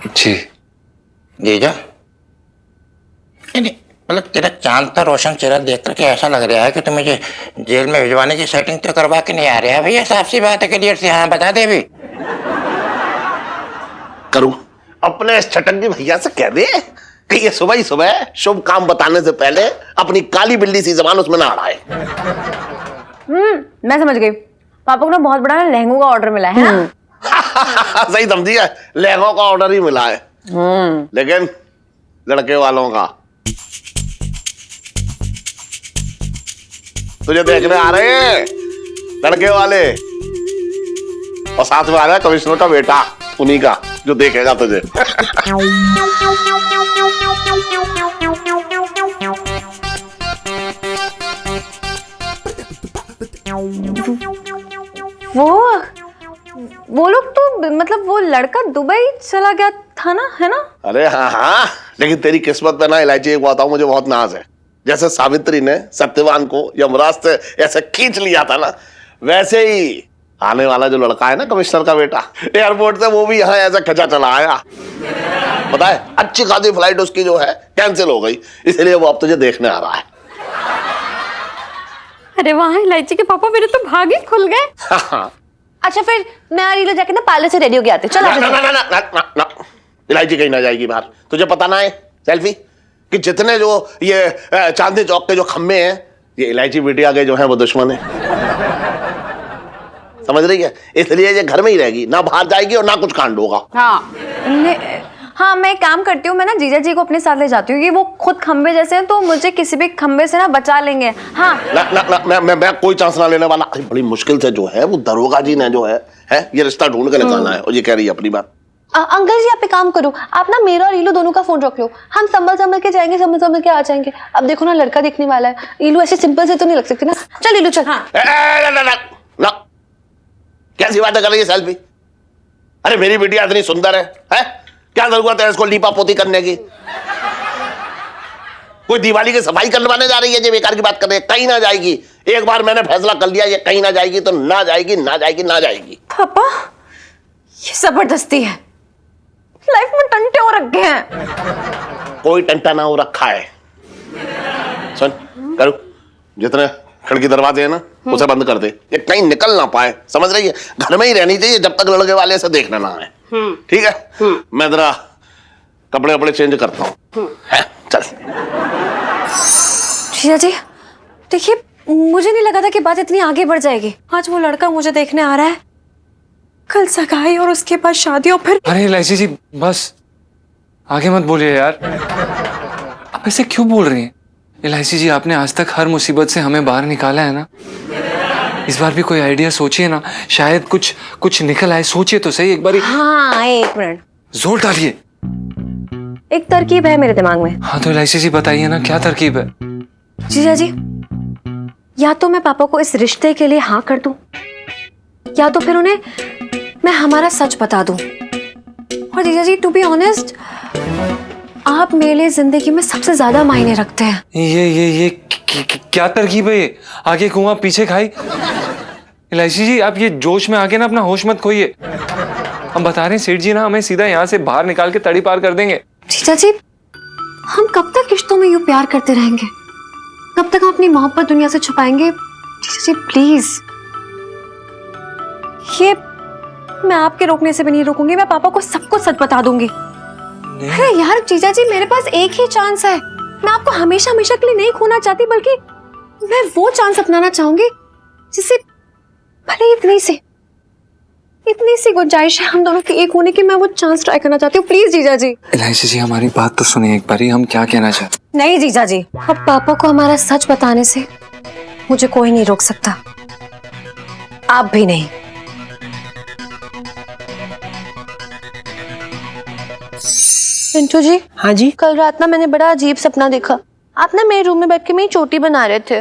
जी जीजा, नहीं मतलब तेरा चांद सा रोशन चेहरा देख करके ऐसा लग रहा है कि तुम मुझे जेल में भिजवाने की सेटिंग तो करवा के नहीं आ रहे हैं भैया। साफ सी बात है क्लियर से, हाँ बता दे अभी। करूं अपने इस छटंगी भैया से कह दे कि ये सुबह ही सुबह शुभ काम बताने से पहले अपनी काली बिल्ली सी जबान उसमें ना अड़ाए। मैं समझ गई। पापा को ना बहुत बड़ा लहंगों का ऑर्डर मिला है ना? सही समझी है, लहंगों का ऑर्डर ही मिला है, लेकिन लड़के वालों का। तुझे देखने आ रहे हैं लड़के वाले, और साथ में आ रहा है कमिश्नर का बेटा, उन्हीं का जो देखेगा तुझे। वो लोग तो मतलब वो लड़का दुबई चला गया था ना, है ना? अरे हाँ हाँ, लेकिन तेरी किस्मत पे ना इलायची एक बताऊं, मुझे बहुत नाज है। जैसे सावित्री ने सत्यवान को यमराज से ऐसे खींच लिया था ना, वैसे ही आने वाला जो लड़का है ना कमिश्नर का बेटा, एयरपोर्ट से वो भी यहाँ ऐसा खचा चला आया। पता है अच्छी खासी फ्लाइट उसकी जो है कैंसिल हो गई, इसलिए वो अब तुझे देखने आ रहा है। अरे वाह, इलायची के पापा मेरे तो भाग ही खुल गए। अच्छा फिर मैं और रीलो जाके ना पार्लर से रेडी होके आते। चल ना, ना, ना, ना, ना, ना, ना, इलायची कहीं ना जाएगी बाहर। तुझे पता ना है सेल्फी कि जितने जो ये चांदनी चौक के जो खम्बे हैं, ये इलायची बिटिया के जो है वो दुश्मन है, समझ रही है? इसलिए ये घर में ही रहेगी, ना बाहर जाएगी और ना कुछ कांड होगा। हाँ मैं एक काम करती हूँ, मैं ना जीजा जी को अपने साथ ले जाती हूँ, कि वो खुद खंबे जैसे हैं तो मुझे किसी भी खंबे से ना बचा लेंगे। हाँ ना, ना, ना, मैं कोई चांस ना लेने वाला। अरे बड़ी मुश्किल से जो है वो दरोगा जी ने जो है ये रिश्ता ढूंढ के निकालना है, और ये कह रही है अपनी बात। अंकल जी आप एक काम करो, आप ना मेरा और ईलू दोनों का फोन रख लो, हम संभल के जाएंगे, संभल के आ जाएंगे। अब देखो ना लड़का दिखने वाला है, ईलू ऐसे सिंपल से तो नहीं लग सकती ना। चल ईलू चल। हाँ ना कैसी बातें कर रही है सेल्फी? अरे मेरी बिटिया इतनी सुंदर है? क्या जरूरत है इसको लीपा पोती करने की? कोई दिवाली की सफाई करवाने जा रही है, ये बेकार की बात कर रही है। कहीं ना जाएगी, एक बार मैंने फैसला कर लिया, ये कहीं ना जाएगी तो ना जाएगी, ना जाएगी, ना जाएगी। पापा ये जबरदस्ती है, लाइफ में टंटे हो रखे हैं। कोई टंटा ना हो रखा है। सुन करो, जितने खिड़की दरवाजे हैं ना उसे बंद कर दे, ये कहीं निकल ना पाए, समझ रही है? घर में ही रहनी चाहिए जब तक लड़के वाले से देखना ना है, ठीक है? मैं जरा कपड़े वपड़े चेंज करता हूँ। चल जीजा जी देखिए, मुझे नहीं लगा था कि बात इतनी आगे बढ़ जाएगी। आज वो लड़का मुझे देखने आ रहा है, कल सगाई और उसके बाद शादी, और फिर। अरे इलायची जी बस आगे मत बोलिए यार, आप ऐसे क्यों बोल रही हैं? इलायची जी आपने आज तक हर मुसीबत से हमें बाहर निकाला है ना, इस बार भी कोई आइडिया सोचिए ना, शायद कुछ निकल आए। सोचिए तो सही एक बार। हाँ एक मिनट, जोर डालिए। एक तरकीब है मेरे दिमाग में। हाँ तो इलायची जी बताइए ना, क्या तरकीब है? जीजा जी या तो मैं पापा को इस रिश्ते के लिए हाँ कर दूं, या तो फिर उन्हें मैं हमारा सच बता दूं। और जीजा जी टू बी ऑनेस्ट, आप मेरे लिए जिंदगी में सबसे ज्यादा मायने रखते हैं। ये क्या तरकीब है ये? आगे कुआं पीछे खाई। इलायची जी आप ये जोश में आके ना अपना होश मत खोइए। हम बता रहे हैं सेठ जी ना हमें सीधा यहाँ से बाहर निकाल के तड़ी पार कर देंगे। जीजा जी हम कब तक रिश्तों में यूं प्यार करते रहेंगे? कब तक हम अपनी मोहब्बत दुनिया से छुपाएंगे? जीजा जी प्लीज, ये मैं आपके रोकने से भी नहीं रोकूंगी, मैं पापा को सब कुछ सच बता दूंगी। अरे यार जीजा जी मेरे पास एक ही चांस है, मैं आपको हमेशा हमेशा के लिए नहीं खोना चाहती, बल्कि मैं वो चांस अपनाना चाहूंगी जिससे भले इतनी से इतनी सी गुंजाइश है हम दोनों के एक होने की, मैं वो चांस ट्राई करना चाहती हूँ, प्लीज जीजा जी। इलायची जी हमारी बात तो सुनिए एक बारी, हम क्या कहना चाहते। नहीं जीजा जी, अब पापा को हमारा सच बताने से मुझे कोई नहीं रोक सकता, आप भी नहीं। पिंटू जी। हाँ जी। कल रात ना मैंने बड़ा अजीब सपना देखा। आप ना मेरे रूम में बैठ के मेरी चोटी बना रहे थे।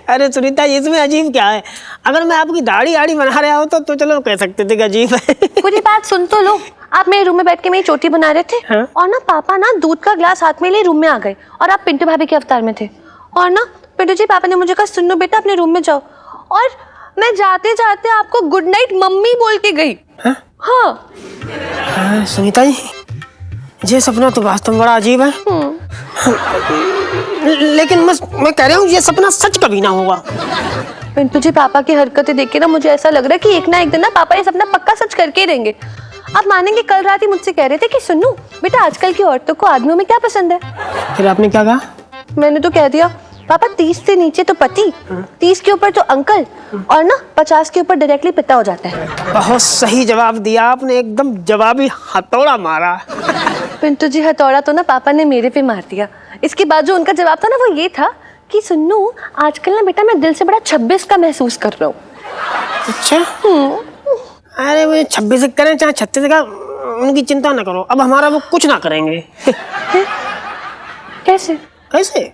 अरे सुनीता, इसमें अजीब क्या है? अगर मैं आपकी दाढ़ी आड़ी बना रहा हूँ तो चलो कह सकते थे कि अजीब है। पूरी बात सुन तो लो। आप मेरे रूम में बैठ के मेरी चोटी बना रहे थे। हाँ? और ना पापा ना दूध का ग्लास हाथ में लिए रूम में आ गए और आप पिंटू भाभी के अवतार में थे। और ना पिंटू जी, पापा ने मुझे कहा सुनो बेटा अपने रूम में जाओ, और मैं जाते जाते आपको गुड नाइट मम्मी बोल के गई। हाँ? हाँ सुनीता जी, ये सपना तो वास्तव में बड़ा अजीब है। लेकिन मैं कह रहा हूँ ये सपना सच कभी ना होगा। पिंटू जी, पापा की हरकतें देख के ना मुझे ऐसा लग रहा है कि एक ना एक दिन ना पापा ये सपना पक्का सच करके ही देंगे। आप मानेंगे, कल रात ही मुझसे कह रहे थे कि सुनो बेटा आजकल की औरतों को आदमियों में क्या पसंद है। फिर आपने क्या कहा? मैंने तो कह दिया पापा 30 से नीचे तो पति, 30 के ऊपर तो अंकल, और ना 50 के ऊपर डायरेक्टली पिता हो जाता है। बहुत सही जवाब दिया आपने, एकदम जवाबी हथौड़ा मारा। पिंटू जी, हथौड़ा तो ना पापा ने मेरे पे मार दिया। इसके बाद जो उनका जवाब था ना वो ये था कि सुनो आजकल ना बेटा मैं दिल से बड़ा 26 का महसूस कर रहा हूँ। अच्छा। अरे वो 26 करें चाहे 36 का, उनकी चिंता ना करो, अब हमारा वो कुछ ना करेंगे। कैसे? कैसे?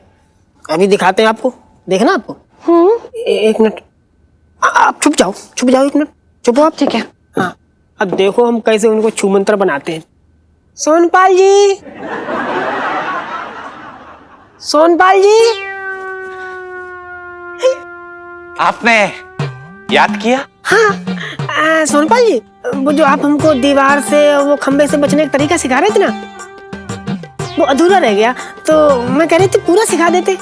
अभी दिखाते हैं आपको, देखना आपको। एक मिनट, आप छुप जाओ एक मिनट, चुप हो आप। ठीक है। हाँ, अब देखो हम कैसे उनको छू मंत्र बनाते हैं। सोनपाल जी, सोनपाल जी। आपने याद किया? हाँ, सोनपाल जी, वो जो आप हमको दीवार से वो खंबे से बचने का तरीका सिखा रहे थे ना, वो अधूरा रह गया, तो मैं कह रही थी पूरा सिखा देते।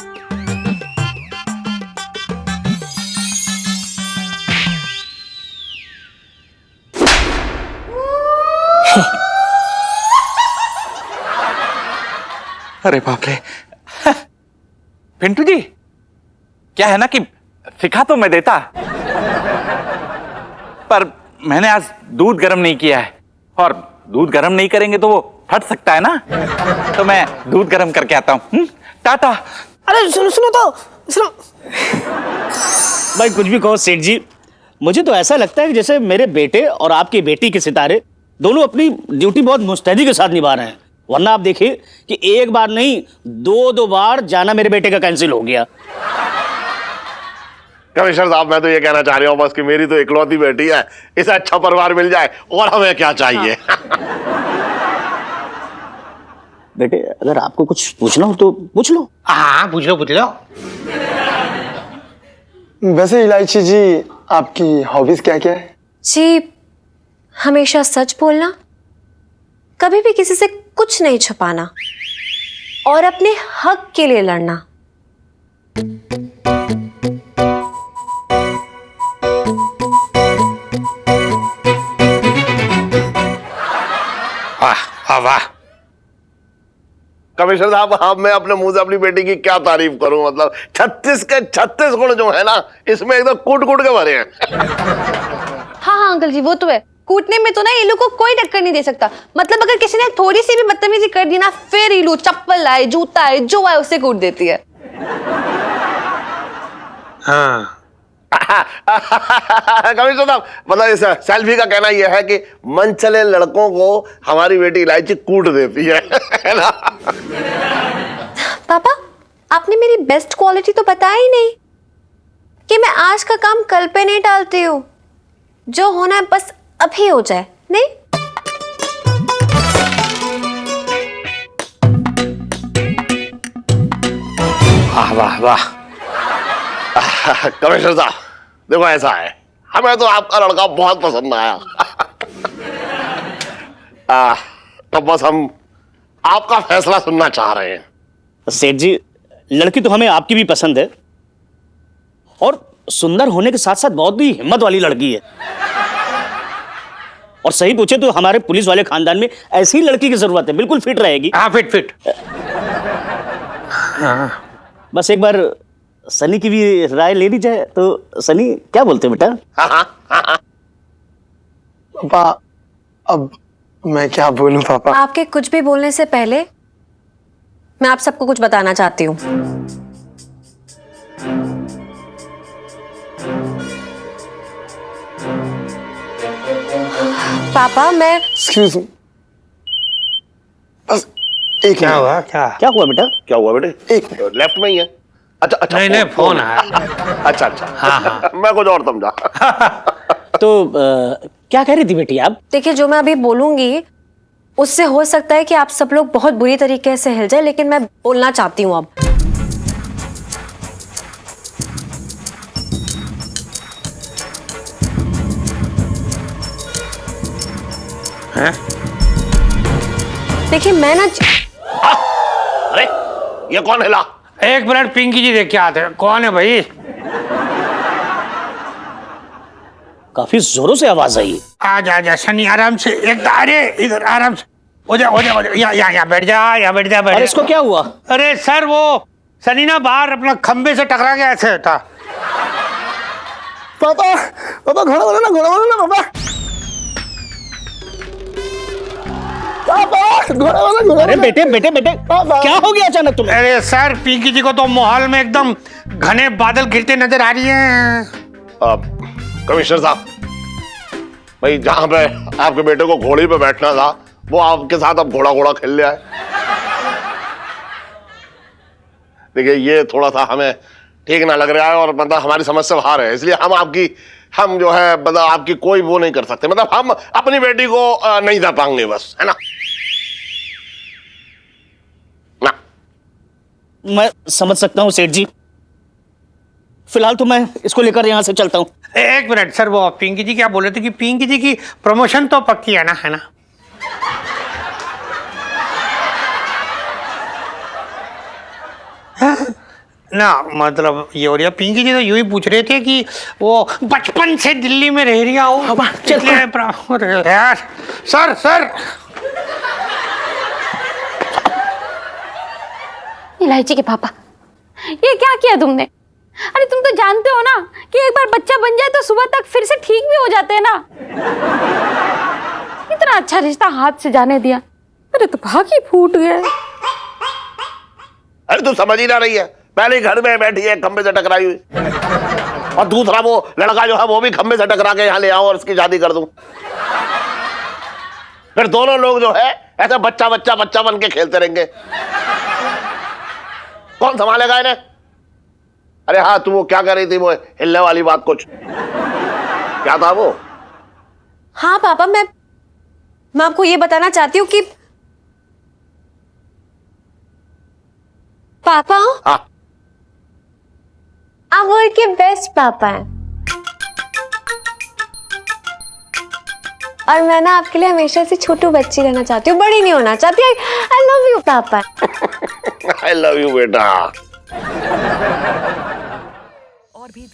अरे बाप रे। पिंटू जी, क्या है ना कि सिखा तो मैं देता, पर मैंने आज दूध गर्म नहीं किया है, और दूध गर्म नहीं करेंगे तो वो फट सकता है ना, तो मैं दूध गर्म करके आता हूँ। टाटा। अरे सुनो तो सुनो। भाई कुछ भी कहो सेठ जी, मुझे तो ऐसा लगता है कि जैसे मेरे बेटे और आपकी बेटी के सितारे दोनों अपनी ड्यूटी बहुत मुस्तैदी के साथ निभा रहे हैं, वरना आप देखिए कि एक बार नहीं दो बार जाना मेरे बेटे का कैंसिल हो गया। कमिश्नर साहब, मैं तो ये कहना चाह रहा हूँ बस कि मेरी तो इकलौती बेटी है, इसे अच्छा परिवार मिल जाए और हमें क्या चाहिए। बेटे अगर आपको कुछ पूछना हो तो पूछ लो। हाँ पूछ लो पूछ लो। वैसे इलायची जी, आपकी हॉबीज क्या क्या है? जी, हमेशा सच बोलना, कभी भी किसी से कुछ नहीं छुपाना, और अपने हक के लिए लड़ना। वाह वाह। कमिश्नर साहब, अब मैं अपने मुंह से अपनी बेटी की क्या तारीफ करूं, मतलब 36 के 36 गुण जो है ना, इसमें एकदम कूट कूट के भरे हैं। हाँ अंकल जी, वो तो है, कूटने में तो ना ये लोग को कोई टक्कर नहीं दे सकता। मतलब अगर किसी ने थोड़ी सी भी बदतमीजी कर दी ना, फिर ये लोग चप्पल आए, जूता आए, जो आए उससे कूट देती है। हाँ कमिश्नर साहब, मतलब इस सेल्फी का कहना यह है कि मन चले लड़कों को हमारी बेटी इलायची कूट देती है ना? पापा, आपने मेरी बेस्ट क्वालिटी तो बताया ही नहीं, कि मैं आज का काम कल पे नहीं टालती हूँ, जो होना है बस अभी हो जाए, नहीं? वाह वाह वाह। कमिश्नर साहब देखो, ऐसा है, हमें तो आपका लड़का बहुत पसंद आया। तो बस हम आपका फैसला सुनना चाह रहे हैं। सेठ जी, लड़की तो हमें आपकी भी पसंद है, और सुंदर होने के साथ साथ बहुत ही हिम्मत वाली लड़की है, और सही पूछे तो हमारे पुलिस वाले खानदान में ऐसी लड़की की जरूरत है, बिल्कुल फिट रहेगी। हाँ फिट फिट। बस एक बार सनी की भी राय ले ली जाए तो। सनी क्या बोलते हैं बेटा? हाँ हाँ, पापा अब मैं क्या बोलूं पापा। आपके कुछ भी बोलने से पहले मैं आप सबको कुछ बताना चाहती हूँ। पापा मैं एक्सक्यूज मी, बस एक क्या मिनट। हुआ क्या? क्या हुआ बेटा? क्या हुआ बेटे? एक मिनट। लेफ्ट में ही है। अच्छा अच्छा, नहीं नहीं फोन आया। अच्छा अच्छा, हाँ, हाँ। मैं कुछ और समझा। तो क्या कह रही थी बेटी आप? देखिए, जो मैं अभी बोलूंगी उससे हो सकता है कि आप सब लोग बहुत बुरी तरीके से हिल जाए, लेकिन मैं बोलना चाहती हूँ अब। हैं? देखिए मैं ना अरे ये कौन हिला? एक मिनट, पिंकी जी देख के आते हैं। कौन है भाई? काफी जोरों से आवाज आई। आजा आजा सनी, आराम से। एक अरे इधर आराम से हो जा यहाँ बैठ जा, यहाँ बैठ जा, बैठ अरे जा। इसको क्या हुआ? अरे सर वो सनी ना बाहर अपना खंबे से टकरा गया ऐसे था। पापा पापा घोड़ा वाला ना, घोड़ा वाला ना पापा। पापा घोड़ा वाला, घोड़ा अरे वाला। बेटे बेटे बेटे, पापा। क्या हो गया अचानक तुम्हें? अरे सर, पिंकी जी को तो माहौल में एकदम घने बादल गिरते नजर आ रही हैं। कमिश्नर साहब, भाई जहाँ पे आपके बेटे को घोड़े पे बैठना था, वो आपके साथ अब घोड़ा घोड़ा खेल लिया है। देखिए ये थोड़ा सा हमें ठीक ना लग रहा है, और मतलब हमारी समझ से बाहर है, इसलिए हम जो है मतलब आपकी कोई वो नहीं कर सकते। मतलब हम अपनी बेटी को नहीं दे पाएंगे, बस, है ना? ना मैं समझ सकता हूँ सेठ जी, फिलहाल तो मैं इसको लेकर यहाँ से चलता हूँ। एक मिनट सर, वो पिंकी जी क्या बोल रहे थे कि पिंकी जी की प्रमोशन तो पक्की है ना? ना मतलब ये हो रहा, पिंकी जी तो यूं ही पूछ रहे थे कि वो बचपन से दिल्ली में रह रही हो। यार सर सर, इलायची के पापा, ये क्या किया तुमने? अरे तुम तो जानते हो ना कि एक बार बच्चा बन जाए तो सुबह तक फिर से ठीक भी हो जाते हैं ना। इतना अच्छा रिश्ता हाथ से जाने दिया, अरे तो भाग ही फूट गए। अरे तू समझ ही ना रही है, पहले घर में बैठी है खंबे से टकराई हुई, और दूसरा वो लड़का जो है वो भी खंबे से टकरा के यहाँ ले आओ और इसकी शादी कर दूं। फिर दोनों लोग जो है ऐसे बच्चा बच्चा बच्चा बन के खेलते रहेंगे। कौन संभालेगा इन्हें? अरे हाँ, तू वो क्या कर रही थी, वो हिलने वाली बात, कुछ क्या था वो? हाँ पापा, मैं आपको ये बताना चाहती हूँ कि पापा हाँ, आप वर्ल्ड के बेस्ट पापा हैं, और मैं ना आपके लिए हमेशा से छोटू बच्ची रहना चाहती हूँ, बड़ी नहीं होना चाहती। आई लव यू पापा। आई लव यू बेटा। और भी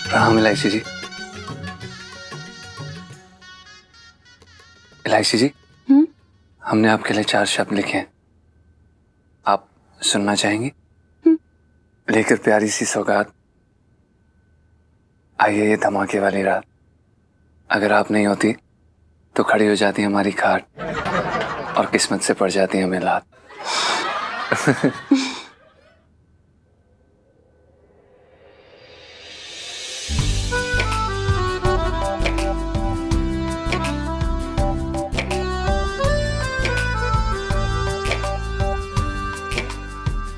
प्रणाम इलायची जी। इलायची जी, हमने आपके लिए 4 शब्द लिखे हैं, आप सुनना चाहेंगी? लेकर प्यारी सी सौगात आइए ये धमाके वाली रात, अगर आप नहीं होती तो खड़ी हो जाती हमारी खाट और किस्मत से पड़ जाती हमें लात।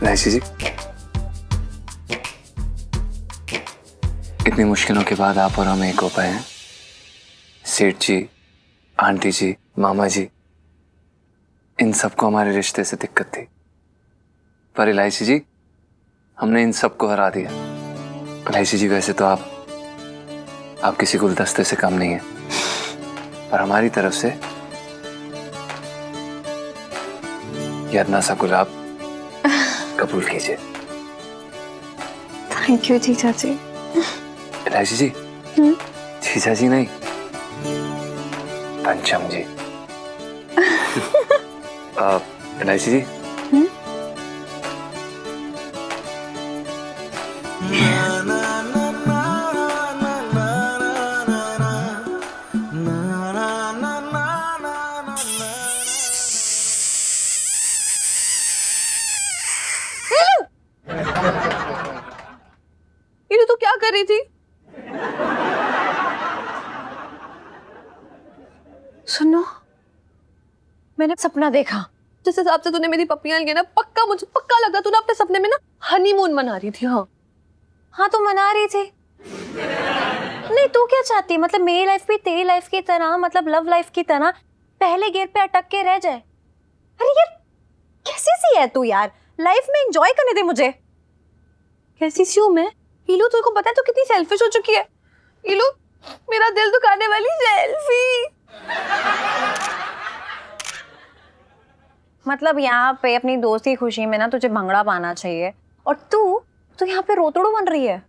इलायची जी, इतनी मुश्किलों के बाद आप और हम एक हो पाए हैं। सेठ जी, आंटी जी, मामा जी, इन सबको हमारे रिश्ते से दिक्कत थी, पर इलायची जी हमने इन सबको हरा दिया। इलायची जी, वैसे तो आप किसी गुलदस्ते से कम नहीं है, पर हमारी तरफ से ये अदना सा गुलाब कबूल कीजिए। थैंक यू जीजा जी। इलायची जी, जीजा जी नहीं, पंचम जी। इलायची जी। ये तो क्या कर रही थी? सुनो, मैंने सपना देखा। जिस हिसाब से तूने मेरी पप्पियां ली ना, पक्का मुझे पक्का लगा तूने अपने सपने में ना हनीमून मना रही थी। हाँ हाँ तो मना रही थी। नहीं तू क्या चाहती, मतलब मेरी लाइफ भी तेरी लाइफ की तरह, मतलब लव लाइफ की तरह पहले गेट पे अटक के रह जाए? अरे यार कैसी सी है तू यार, लाइफ में एंजॉय करने दे मुझे। कैसी सी हूँ मैं? इलू तुझको पता है तू कितनी सेल्फिश हो चुकी है? इलू मेरा दिल दुखाने वाली सेल्फी। मतलब यहाँ पे अपनी दोस्त की खुशी में ना तुझे भंगड़ा पाना चाहिए, और तू यहाँ पे रोतड़ू बन रही है।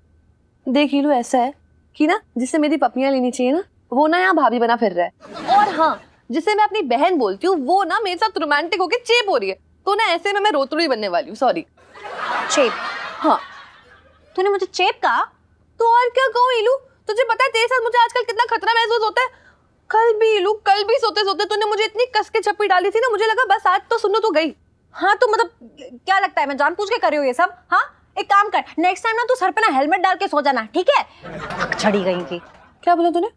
देख इलू, ऐसा है कि ना जिससे मेरी पपियां लेनी चाहिए ना, वो ना यहाँ भाभी बना फिर रहा है। और हाँ, जिसे मैं अपनी बहन बोलती हूँ वो ना मेरे साथ रोमांटिक होके चेप हो रही है। तो ना ऐसे में मैं रोतड़ू ही बनने वाली हूँ। सॉरी। चेप? हाँ। तूने मुझे चेप कहा? तो और क्या कहूँ इलू, तुझे पता है तेरे साथ मुझे आजकल कितना खतरा महसूस होता है। कल भी इलू, कल भी सोते सोते तूने मुझे इतनी कस के चप्पी डाली थी ना, मुझे लगा बस आज तो सुनो तो गई। हाँ तो मतलब क्या लगता है मैं जानबूझ के कर रही हूँ ये सब? हाँ एक काम कर, नेक्स्ट टाइम ना तू सर पे ना हेलमेट डाल के सो जाना, ठीक है? नकचड़ी कहीं की। क्या बोला तूने?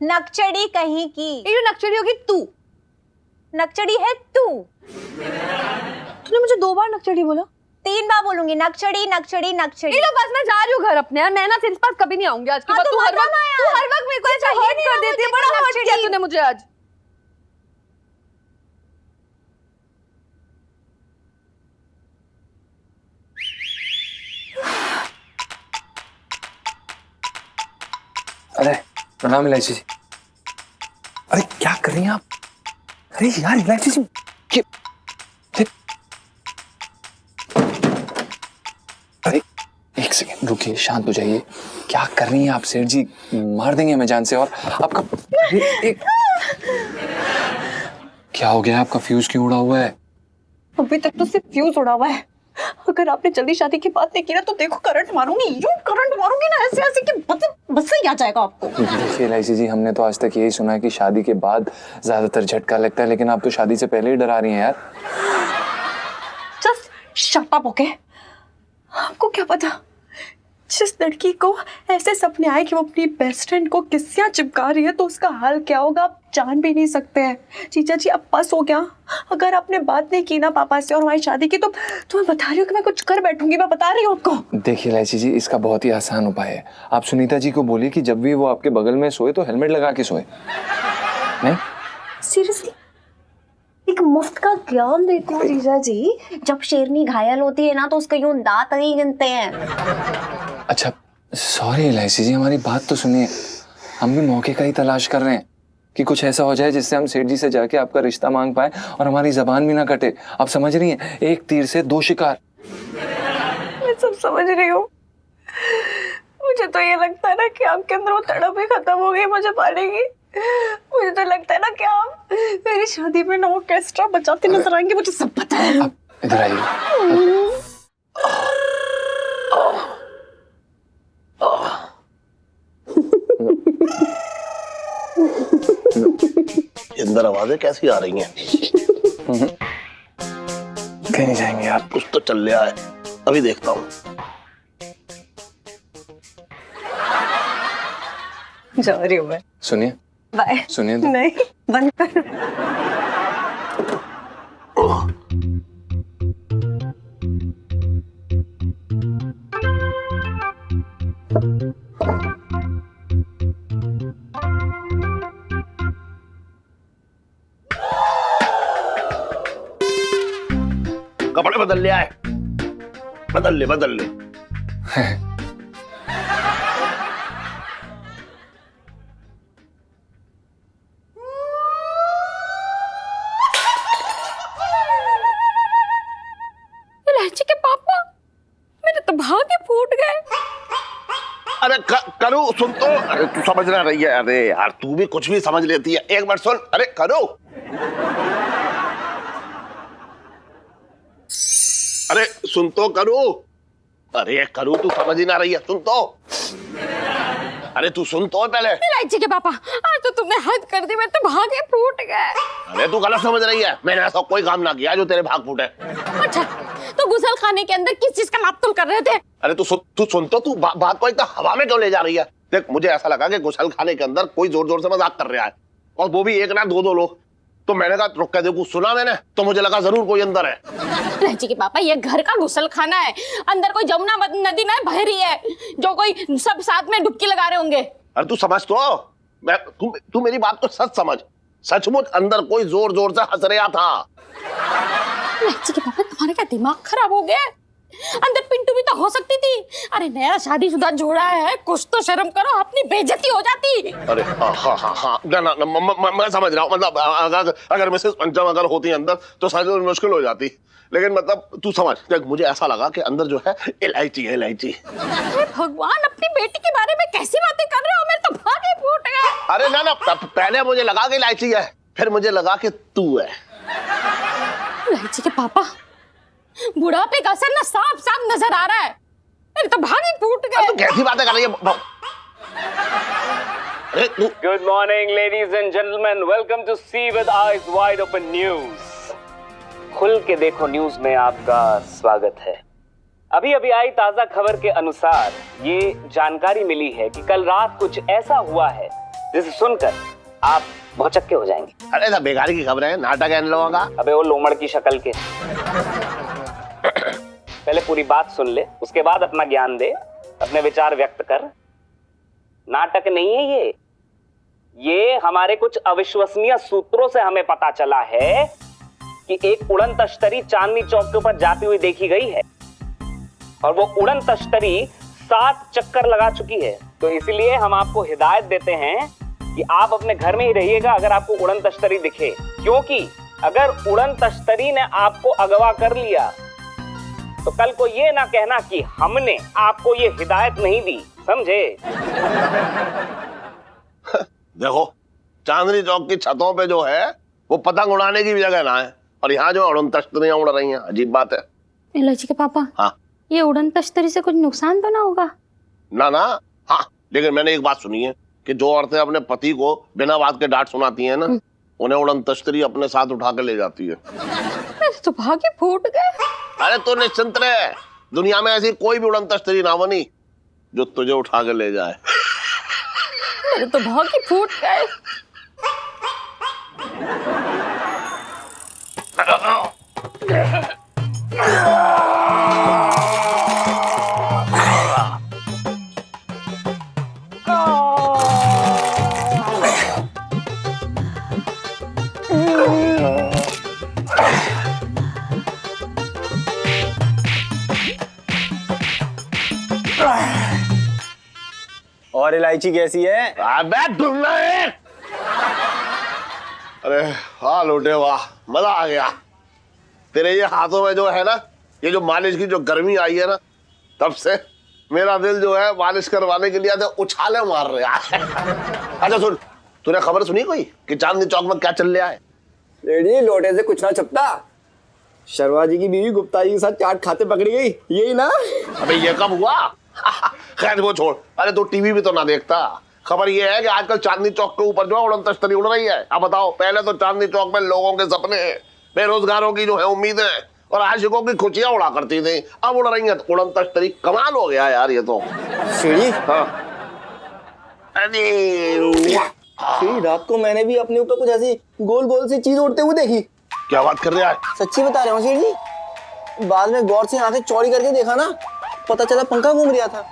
नकचड़ी कहीं की। इलू नकचड़ी होगी तू। नकचड़ी है तू। तूने मुझे 2 बार नकचड़ी बोला। 3 बार बोलूंगी नकचड़ी नकचड़ी नकचड़ी। इलू बस मैं जा रही हूँ घर अपने यार, मैं ना तेरे पास कभी नहीं आऊंगी आज के बाद। तू हर वक्त मेरे को ऐसा हर्ट कर देती है। बड़ा हर्ट किया तूने मुझे आज। अरे प्रणाम इलायची जी। अरे क्या कर रही हैं आप? अरे यार इलायची जी, अरे एक सेकंड रुकिए, शांत हो जाइए। क्या कर रही हैं आप? सेठ जी मार देंगे हमें जान से। और आपका एक क्या हो गया? आपका फ्यूज क्यों उड़ा हुआ है? अभी तक तो सिर्फ फ्यूज उड़ा हुआ है। अगर आपने जल्दी शादी की बात नहीं की ना तो देखो करंट मारूंगी, यूं करंट मारूंगी ना ऐसे ऐसे कि बस ही आ जाएगा आपको। देखिए इलायची जी, हमने तो आज तक यही सुना है कि शादी के बाद ज्यादातर झटका लगता है, लेकिन आप तो शादी से पहले ही डरा रही हैं यार। Just shut up, okay? आपको क्या पता जिस लड़की को ऐसे सपने आए कि वो अपनी बेस्ट फ्रेंड को किस्सियां चिपका रही है तो उसका हाल क्या होगा आप जान भी नहीं सकते हैं। जीजा जी अब बस हो गया। अगर आपने बात नहीं की ना पापा से और हमारी शादी की तो मैं बता रही हूँ कि मैं कुछ कर बैठूंगी। मैं बता रही हूँ आपको। देखिए इलायची जी, इसका बहुत ही आसान उपाय है। आप सुनीता जी को बोलिए कि जब भी वो आपके बगल में सोए तो हेलमेट लगा के सोए। नहीं सीरियसली एक मुफ्त का ज्ञान देती हूँ जीजा जी। जब शेरनी घायल होती है ना तो उसका यूं दांत नहीं गिनते हैं। अच्छा सॉरी इलायची जी, हमारी बात तो सुनिए। हम भी मौके का ही तलाश कर रहे हैं कि कुछ ऐसा हो जाए जिससे हम सेठ जी से जाके आपका रिश्ता मांग पाए और हमारी जबान भी ना कटे। आप समझ रही हैं, एक तीर से 2 शिकार। मैं सब समझ रही हूँ। मुझे तो ये लगता है ना कि आपके अंदर वो तड़प ही खत्म हो गई मुझे पाने की। मुझे तो लगता है ना कि आप मेरी शादी में ना ऑर्केस्ट्रा बजाते नजर आएंगे। मुझे सब पता है। आप इधर आइए। अंदर आवाजें कैसी आ रही हैं? कहीं नहीं जाएंगे आप। कुछ तो चल रहा है, अभी देखता हूँ। जा रही हूँ मैं। सुनिए बाय। सुनिए तो। नहीं बंद कर। कपड़े बदल ले आए, बदल ले। इलायची के पापा, मेरे तो भाग्य फूट गए। अरे करू सुन तो, अरे तू समझ ना रही है, अरे यार तू भी कुछ भी समझ लेती है, एक बार सुन, अरे करू, अरे सुन तो करू, अरे करू तू समझ ही ना रही है, सुन तो, अरे तू सुन तो पहले। इलायची के पापा, आज तो तुमने हद कर दी, मैं तो भागे फूट गए। अरे तू गलत समझ रही है, मैंने ऐसा कोई काम ना किया जो तेरे भाग फूटे। अच्छा, तो गुसल खाने के अंदर किस चीज का नापतोल कर रहे थे? अरे तू सुन तो, तू बात को एकदम हवा में क्यों ले जा रही है? देख मुझे ऐसा लगा कि गुसल खाने के अंदर कोई जोर जोर से मजाक कर रहा है, और वो भी एक ना दो लोग। तो मैंने कहा रुक के देखो, सुना मैंने तो मुझे लगा जरूर कोई अंदर है। इलायची के पापा, ये घर का गुसल खाना है, अंदर कोई जमुना नदी ना बह रही है जो कोई सब साथ में डुबकी लगा रहे होंगे। अरे तू समझ तो, तू मेरी बात को सच समझ, सचमुच अंदर कोई जोर जोर से हंस रहा था। इलायची के पापा, तुम्हारा क्या दिमाग खराब हो गया? अंदर पिंटू भी तो हो सकती थी। अरे नया शादीशुदा जोड़ा है, कुछ तो शर्म करो, अपनी बेइज्जती हो जाती। अरे हाँ, ना, मैं समझ रहा हूँ, मतलब अगर मिसेस पंचम अगर होती अंदर तो शायद मुश्किल हो जाती, लेकिन मतलब तू समझ, देख मुझे ऐसा लगा कि अंदर जो है इलायची है, इलायची। अरे भगवान, अपनी बेटी के बारे में कैसी बातें कर रहे हो? मेरे तो भागे फूट गए। अरे ना, पहले मुझे लगा कि इलायची है, फिर मुझे लगा कि तू है। इलायची के पापा, बुढ़ापे का असर ना साफ साफ नजर आ रहा है, मेरे तो भागे फूट गए। तू कैसी बातें कर रही है? अरे तू Good morning, ladies and gentlemen. Welcome to See with Eyes Wide Open News. खुल के देखो न्यूज में आपका स्वागत है। अभी अभी आई ताजा खबर के अनुसार ये जानकारी मिली है कि कल रात कुछ ऐसा हुआ है जिसे सुनकर आप भौचक्के हो जाएंगे। अरे सब बेकार की खबर है, नाटक है इन लोगों का। अबे वो लोमड़ की शक्ल के। पहले पूरी बात सुन ले, उसके बाद अपना ज्ञान दे, अपने विचार व्यक्त कर। नाटक नहीं है ये हमारे कुछ अविश्वसनीय सूत्रों से हमें पता चला है कि एक उड़न तश्तरी चांदनी चौक के ऊपर जाती हुई देखी गई है, और वो उड़न तश्तरी 7 चक्कर लगा चुकी है। तो इसलिए हम आपको हिदायत देते हैं कि आप अपने घर में ही रहिएगा अगर आपको उड़न तश्तरी दिखे, क्योंकि अगर उड़न तश्तरी ने आपको अगवा कर लिया तो कल को ये ना कहना कि हमने आपको ये हिदायत नहीं दी, समझे? देखो, चांदनी चौक की छतों पे जो है वो पतंग उड़ाने की भी जगह ना है, और यहाँ जो उड़न तश्तरियां उड़ रही हैं, अजीब बात है। इलायची के पापा, हाँ, ये उड़न तश्तरी से कुछ नुकसान तो ना होगा? ना, हाँ, लेकिन मैंने एक बात सुनी है कि जो औरतें अपने पति को बिना बात के डांट सुनाती हैं ना, उन्हें उड़न तश्तरी अपने साथ उठा के ले जाती है। मेरे तो भागे फूट गए। अरे तो निश्चिंत रहे, दुनिया में ऐसी कोई भी उड़न तश्तरी ना बनी जो तुझे उठा के ले जाए। मेरे तो भागे फूट गए। और इलायची कैसी है? अबे ढूंढना है। अरे हाँ लोटे, वाह, मजा आ गया। तेरे ये हाथों में जो है ना, ये जो मालिश की जो गर्मी आई है ना, तब से मेरा दिल जो है मालिश करवाने के लिए तो उछाले मार रहा है। अच्छा सुन, तूने खबर सुनी कोई कि चांदनी चौक में क्या चल रहा है? रेडी, लोटे से कुछ ना छपता। शर्मा जी की बीवी गुप्ता जी के साथ चाट खाते पकड़ी गई, यही ना? अबे ये कब हुआ? खैर वो छोड़, अरे तो टीवी भी तो ना देखता। खबर ये है कि आजकल चांदनी चौक के ऊपर जो है उड़न तश्तरी उड़ रही है। अब बताओ, पहले तो चांदनी चौक में लोगों के सपने, बेरोजगारों की जो है उम्मीदें और आशिकों की खुशियां उड़ा करती थी, अब उड़ रही है तो उड़न तश्तरी। कमाल हो गया यार ये तो। सीढ़ी, हाँ, अरे सीढ़ी, रात को मैंने भी अपने ऊपर कुछ ऐसी गोल गोल सी चीज उड़ते हुए देखी। क्या बात कर रहा है? सच्ची बता रहा हूँ सीढ़ी, बाद में गौर से आंखें चौड़ी करके देखा ना, पता चला पंखा घूम रहा था।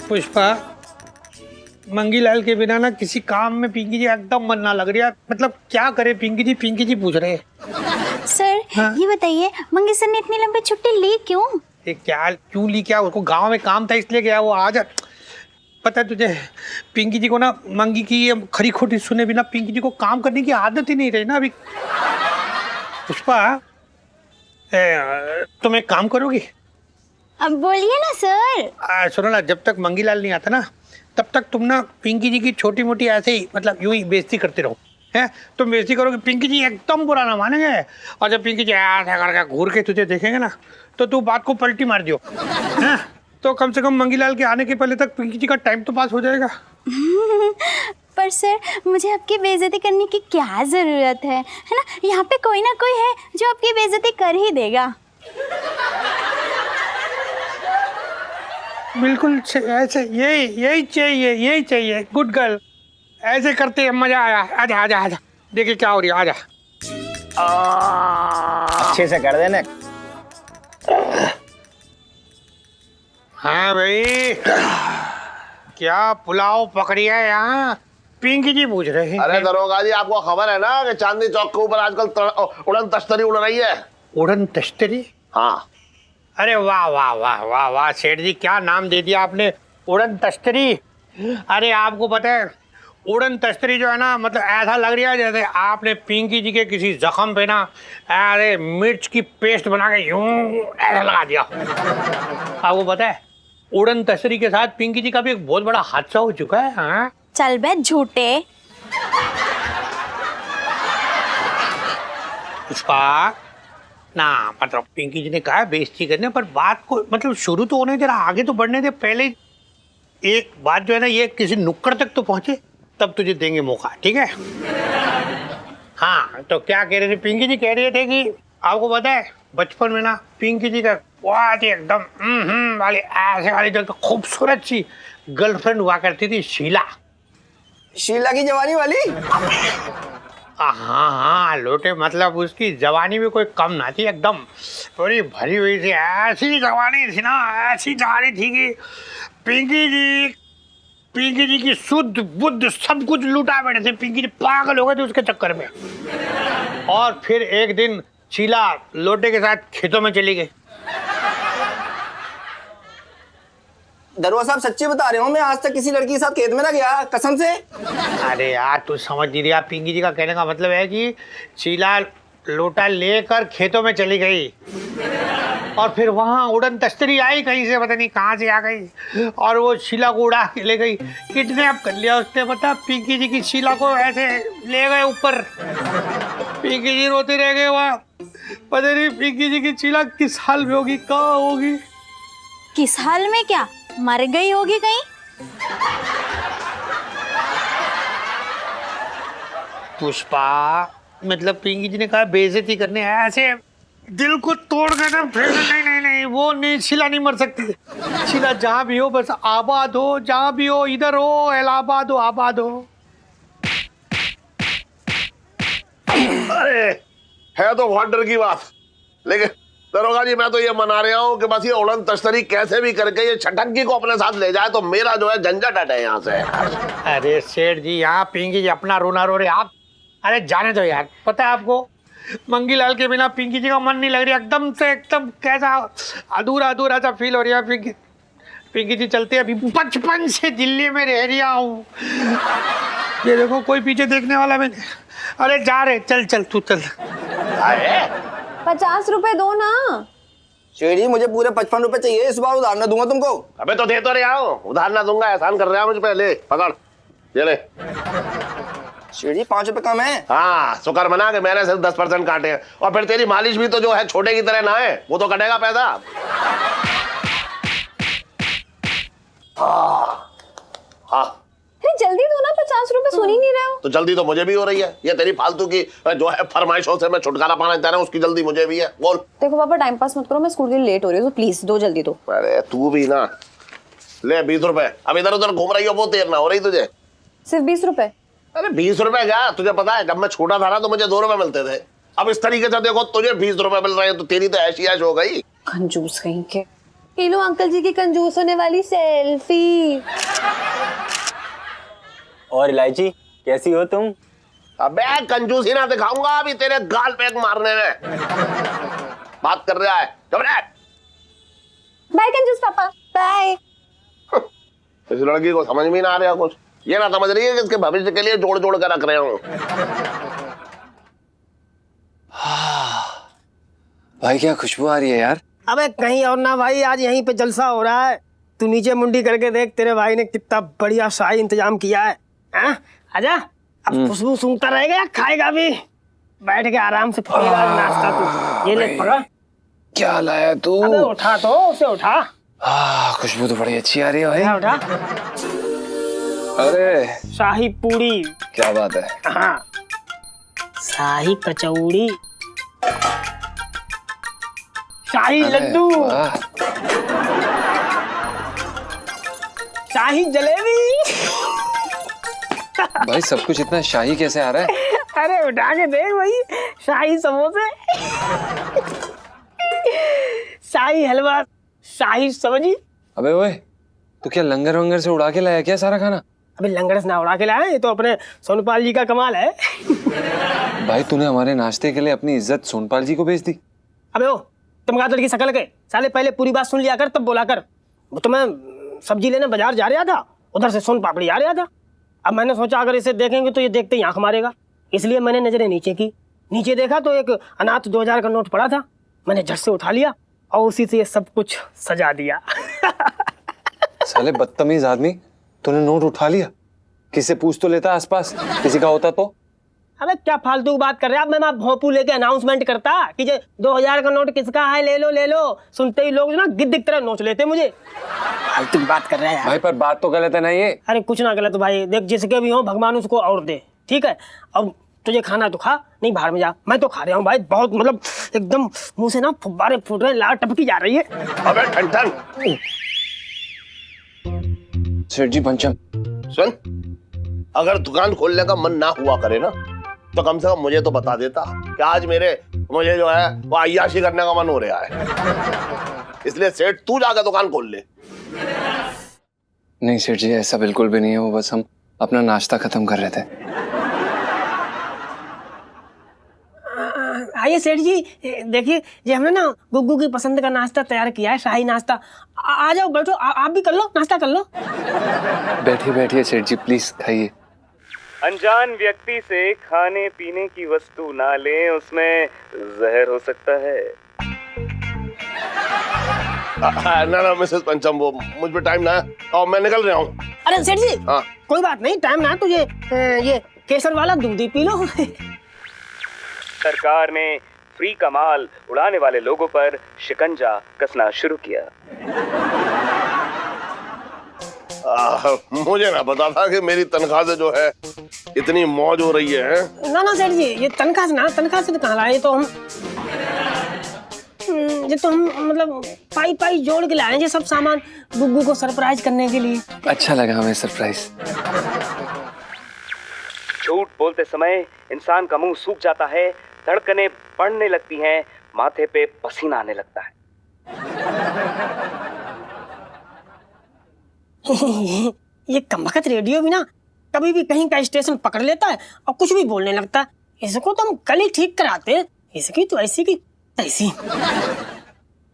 पुष्पा, मंगीलाल के बिना ना किसी काम में पिंकी जी एकदम मन ना लग रहा। मतलब क्या करे पिंकी जी पूछ रहे हैं। सर, हाँ? ये बताइए, मंगी सर ने इतनी लंबी छुट्टी ली क्यों? क्यों ली, क्या उसको गांव में काम था इसलिए गया वो। आज पता है तुझे, पिंकी जी को ना मंगी की खरी खोटी सुने बिना पिंकी जी को काम करने की आदत ही नहीं रही ना अभी। पुष्पा, तुम एक काम करोगी? अब बोलिए ना सर। सुनो ना, जब तक मंगीलाल नहीं आता ना तब तक तुम ना पिंकी जी की छोटी मोटी ऐसे ही मतलब यूं ही बेइज्जती करते रहो। है तुम बेइज्जती करोगे, पिंकी जी एकदम बुरा ना मानेंगे। और जब पिंकी जी ऐसा करके घूर के तुझे देखेंगे ना तो तू बात को पलटी मार दियो। है तो कम से कम मंगीलाल के आने के पहले तक पिंकी जी का टाइम तो पास हो जाएगा। पर सर मुझे आपकी बेइज्जती करने की क्या जरूरत है ना? यहाँ पे कोई ना कोई है जो आपकी बेइज्जती कर ही देगा। बिल्कुल ऐसे यही चाहिए गुड गर्ल। ऐसे करते हैं, मजा आया। आजा आजा आजा, देखिए क्या हो रही है। आजा। अच्छे से कर देना। हाँ भाई, क्या पुलाव पकड़ी है यहाँ? पिंकी जी पूछ रहे हैं। अरे दरोगा जी, आपको खबर है ना कि चांदनी चौक के ऊपर आजकल उड़न तश्तरी उड़ रही है। उड़न तश्तरी? हाँ। अरे वाह वाह वाह वाह वाह सेठ जी, क्या नाम दे दिया आपने, उड़न तश्तरी। अरे आपको पता है उड़न तश्तरी जो है ना, मतलब ऐसा लग रहा है जैसे आपने पिंकी जी के किसी जख्म पे ना अरे मिर्च की पेस्ट बना के यूं ऐसा लगा दिया। आपको पता है उड़न तश्तरी के साथ पिंकी जी का भी एक बहुत बड़ा हादसा हो चुका है। हाँ चल बे झूठे। पुष्पा ना, मतलब पिंकी जी ने कहा बेइज्जती करने, पर बात को मतलब शुरू तो होने दे रहा, आगे तो बढ़ने दे। पहले एक बात जो है ना, ये किसी नुक्कड़ तक तो पहुंचे तब तुझे देंगे मौका, ठीक है? हाँ तो क्या कह रहे थे? पिंकी जी कह रहे थे कि आपको पता है बचपन में ना पिंकी जी का बहुत ही एकदम वाली ऐसे वाली जो खूबसूरत सी गर्लफ्रेंड हुआ करती थी, शीला। शीला की जवानी वाली? हाँ लोटे, मतलब उसकी जवानी भी कोई कम ना थी, एकदम पूरी भरी हुई थी। ऐसी जवानी थी ना, ऐसी जवानी थी कि पिंकी जी की शुद्ध बुद्ध सब कुछ लुटा बैठे थे। पिंकी जी पागल हो गए थे उसके चक्कर में। और फिर एक दिन शीला लोटे के साथ खेतों में चली गई। दरोगा साहब सच्ची बता रहे हो, मैं आज तक किसी लड़की के साथ खेत में ना गया, कसम से। अरे यार तू समझ नहीं रहा, पिंकी जी का कहने का मतलब है कि शीला लोटा लेकर खेतों में चली गई और फिर वहां उड़न तश्तरी आई कहीं से, पता नहीं कहां से आ गई, और वो शीला को उड़ा के ले गई, किडनैप कर लिया उसने। पता पिंकी जी की शीला को ऐसे ले गए ऊपर। पिंकी जी रोते रह गए वहां। पता नहीं पिंकी जी की शीला किस हाल में होगी, कहाँ होगी। किस हाल में? क्या मर गई होगी कहीं? पुष्पा, मतलब पिंकी जी ने कहा बेइज्जती करने ऐसे दिल को तोड़ कर ना फिर नहीं वो नहीं, शीला नहीं मर सकती। शीला जहां भी हो बस आबाद हो, जहां भी हो, इधर हो इलाहाबाद हो, आबाद हो। अरे है तो बहुत डर की बात, लेकिन दरोगा जी मैं तो ये मना रहा हूँ कि बस ये उड़न तश्तरी कैसे भी करके ये छटक्की को अपने साथ ले जाए तो मेरा जो है झंझट हटे यहाँ से। अरे सेठ जी, यहाँ पिंकी जी अपना रोना रो रहे आप। अरे जाने दो यार, पता है आपको मंगीलाल के बिना पिंकी जी का मन नहीं लग रहा, एकदम से एकदम कैसा अधूरा अधूरा सा फील हो रहा है। पिंकी जी चलते अभी बचपन से दिल्ली में रह रहा हूँ। ये देखो कोई पीछे देखने वाला भी नहीं। अरे जा रहे, चल चल तू चल। 50 रुपए दो ना। शेरी मुझे पूरे 55 रुपए चाहिए, इस बार उधार ना दूंगा तुमको। अबे तो दे तो रहा हूँ, उधार ना दूंगा, एहसान कर रहा हूँ मुझ पे। ले पकड़, ये ले। शेरी 5 रुपए कम है। हाँ शुक्र मना के मैंने सिर्फ 10% काटे हैं, और फिर तेरी मालिश भी तो जो है छोटे की तरह ना है, वो तो कटेगा पैसा। हाँ अरे जल्दी दो ना, 50 रुपए सुन ही नहीं रहे हो। तो जल्दी तो मुझे भी हो रही है, ये तेरी फालतू की जो है फरमाइशों से मैं छुटकारा पाना चाह रहा हूँ, उसकी जल्दी मुझे भी है। बोल। देखो पापा टाइम पास मत करो, मैं स्कूल के लिए लेट हो रही हूँ, तो प्लीज दो, जल्दी दो। अरे तू भी ना, ले 20 रुपए। अब इधर उधर घूम रही हो, वो देर ना हो रही तुझे। सिर्फ 20 रुपए? अरे 20 रुपए क्या, तुझे पता है जब मैं छोटा था ना तो मुझे 2 रुपए मिलते थे। अब इस तरीके से देखो तुझे 20 रुपए मिल रहे हैं तो तेरी तो ऐसी ऐश हो गई। कंजूस कहीं के। ये लो अंकल जी की कंजूस होने वाली सेल्फी। और इलायची कैसी हो तुम? अबे कंजूसी ना दिखाऊंगा अभी तेरे गाल पे एक मारने में। बात कर रहा है, चुप रह। बाय कंजूस पापा, बाय। इस लड़की को समझ में ना आ रहा कुछ, ये ना समझ रही है कि इसके भविष्य के लिए जोड़ जोड़ कर रख रहे हूं। भाई क्या खुशबू आ रही है यार। अबे कहीं और ना भाई, आज यहीं पे जलसा हो रहा है। तू नीचे मुंडी करके देख, तेरे भाई ने कितना बढ़िया शाही इंतजाम किया है। हाँ? आजा, अब खुशबू सूंघता रहेगा या खाएगा भी? बैठ के आराम से पीगा नाश्ता तू। ये ले पकड़। क्या लाया तू? अबे उठा तो, उसे उठा। खुशबू तो बड़ी अच्छी आ रही है भाई। उठा। अरे शाही पूड़ी। क्या बात है। हाँ, शाही कचौड़ी, शाही लड्डू, शाही जलेबी। भाई सब कुछ इतना शाही कैसे आ रहा है? अरे उठा के देख भाई, शाही समोसे, शाही हलवा, शाही सब्जी। अबे ओए, तू क्या लंगर वंगर से उड़ा के लाया क्या सारा खाना? अबे लंगर से ना उड़ा के लाया, ये तो अपने सोनपाल जी का कमाल है। भाई तूने हमारे नाश्ते के लिए अपनी इज्जत सोनपाल जी को बेच दी। अबे ओ, तुम लड़की शकल के साले, पहले पूरी बात सुन लिया कर तब बोला कर। वो तो मैं सब्जी लेने बाजार जा रहा था, उधर से सोन पापड़ी आ रहा था। अब मैंने सोचा अगर इसे देखेंगे तो ये देखते ही आंख मारेगा, इसलिए मैंने नजरें नीचे की। नीचे देखा तो एक अनाथ 2000 का नोट पड़ा था, मैंने झट से उठा लिया और उसी से ये सब कुछ सजा दिया। साले बदतमीज आदमी, तूने नोट उठा लिया? किससे पूछ तो लेता आसपास, किसी का होता तो। अबे क्या फालतू बात कर रहे हैं? अब मैं भोंपू लेके अनाउंसमेंट करता कि ये 2000 का नोट किसका है, ले लो ले लो। सुनते ही लोग ना गिद्ध की तरह नोच लेते मुझे। फालतू बात कर रहे हैं भाई पर बात तो गलत है ना ये। अरे कुछ ना गलत भाई, देख जिसके भी हो भगवान उसको और दे, ठीक है? अब तुझे खाना तो खा, नहीं बाहर में जा। मैं तो खा रहा हूँ भाई, बहुत मतलब एकदम मुंह से ना फुब्बारे फूट रहे हैं, लार टपकी जा रही है। अबे ठन सेठ जी पंचम सुन, अगर दुकान खोलने का मन ना हुआ करे ना तो कम से कम मुझे तो बता देता कि आज मुझे जो है वो अय्याशी करने का मन हो रहा है, इसलिए सेठ तू जाकर दुकान खोल ले। नहीं सेठ जी, ऐसा बिल्कुल भी नहीं है, वो बस हम अपना नाश्ता खत्म कर रहे थे। आइए सेठ जी, देखिए ये हमने ना गुग्गू की पसंद का नाश्ता तैयार किया है, शाही नाश्ता। आ जाओ बैठो, आप भी कर लो, नाश्ता कर लो। बैठिए बैठिए सेठ जी, प्लीज खाइए। अनजान व्यक्ति से खाने पीने की वस्तु ना लें, उसमें जहर हो सकता है। ना मिसेस पंचम, वो मुझ पे टाइम ना है और मैं निकल रहा हूँ। अरे सेठ जी, हाँ। कोई बात नहीं, टाइम ना, तुझे ये केसर वाला दूध ही पी लो। सरकार ने फ्री का माल उड़ाने वाले लोगों पर शिकंजा कसना शुरू किया। मुझे ना पता था कि मेरी तनख्वाह से जो है इतनी मौज हो रही है। ना सेठ जी, ये तनख्वाह से कहाँ लाए? ये तो हम मतलब पाई जोड़ के लाए हैं ये सब सामान गुग्गू को सरप्राइज करने के लिए। अच्छा लगा हमें सरप्राइज। झूठ बोलते समय इंसान का मुंह सूख जाता है, धड़कनें बढ़ने लगती हैं, माथे पे पसीना आने लगता है। ये कमबख्त रेडियो भी ना कभी भी कहीं का स्टेशन पकड़ लेता है और कुछ भी बोलने लगता है। इसको तो हम कल ही ठीक कराते, इसकी तो ऐसी की तैसी।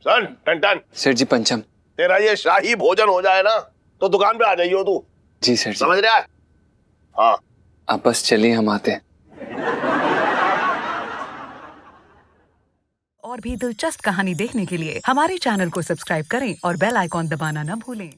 सुन टन सेठ जी पंचम, तेरा ये शाही भोजन हो जाए ना तो दुकान पे आ जाइयो तू। जी सेठ जी। समझ रहा है? हाँ, आप बस चलिए, हम आते हैं। और भी दिलचस्प कहानी देखने के लिए हमारे चैनल को सब्सक्राइब करें और बेल आइकॉन दबाना न भूलें।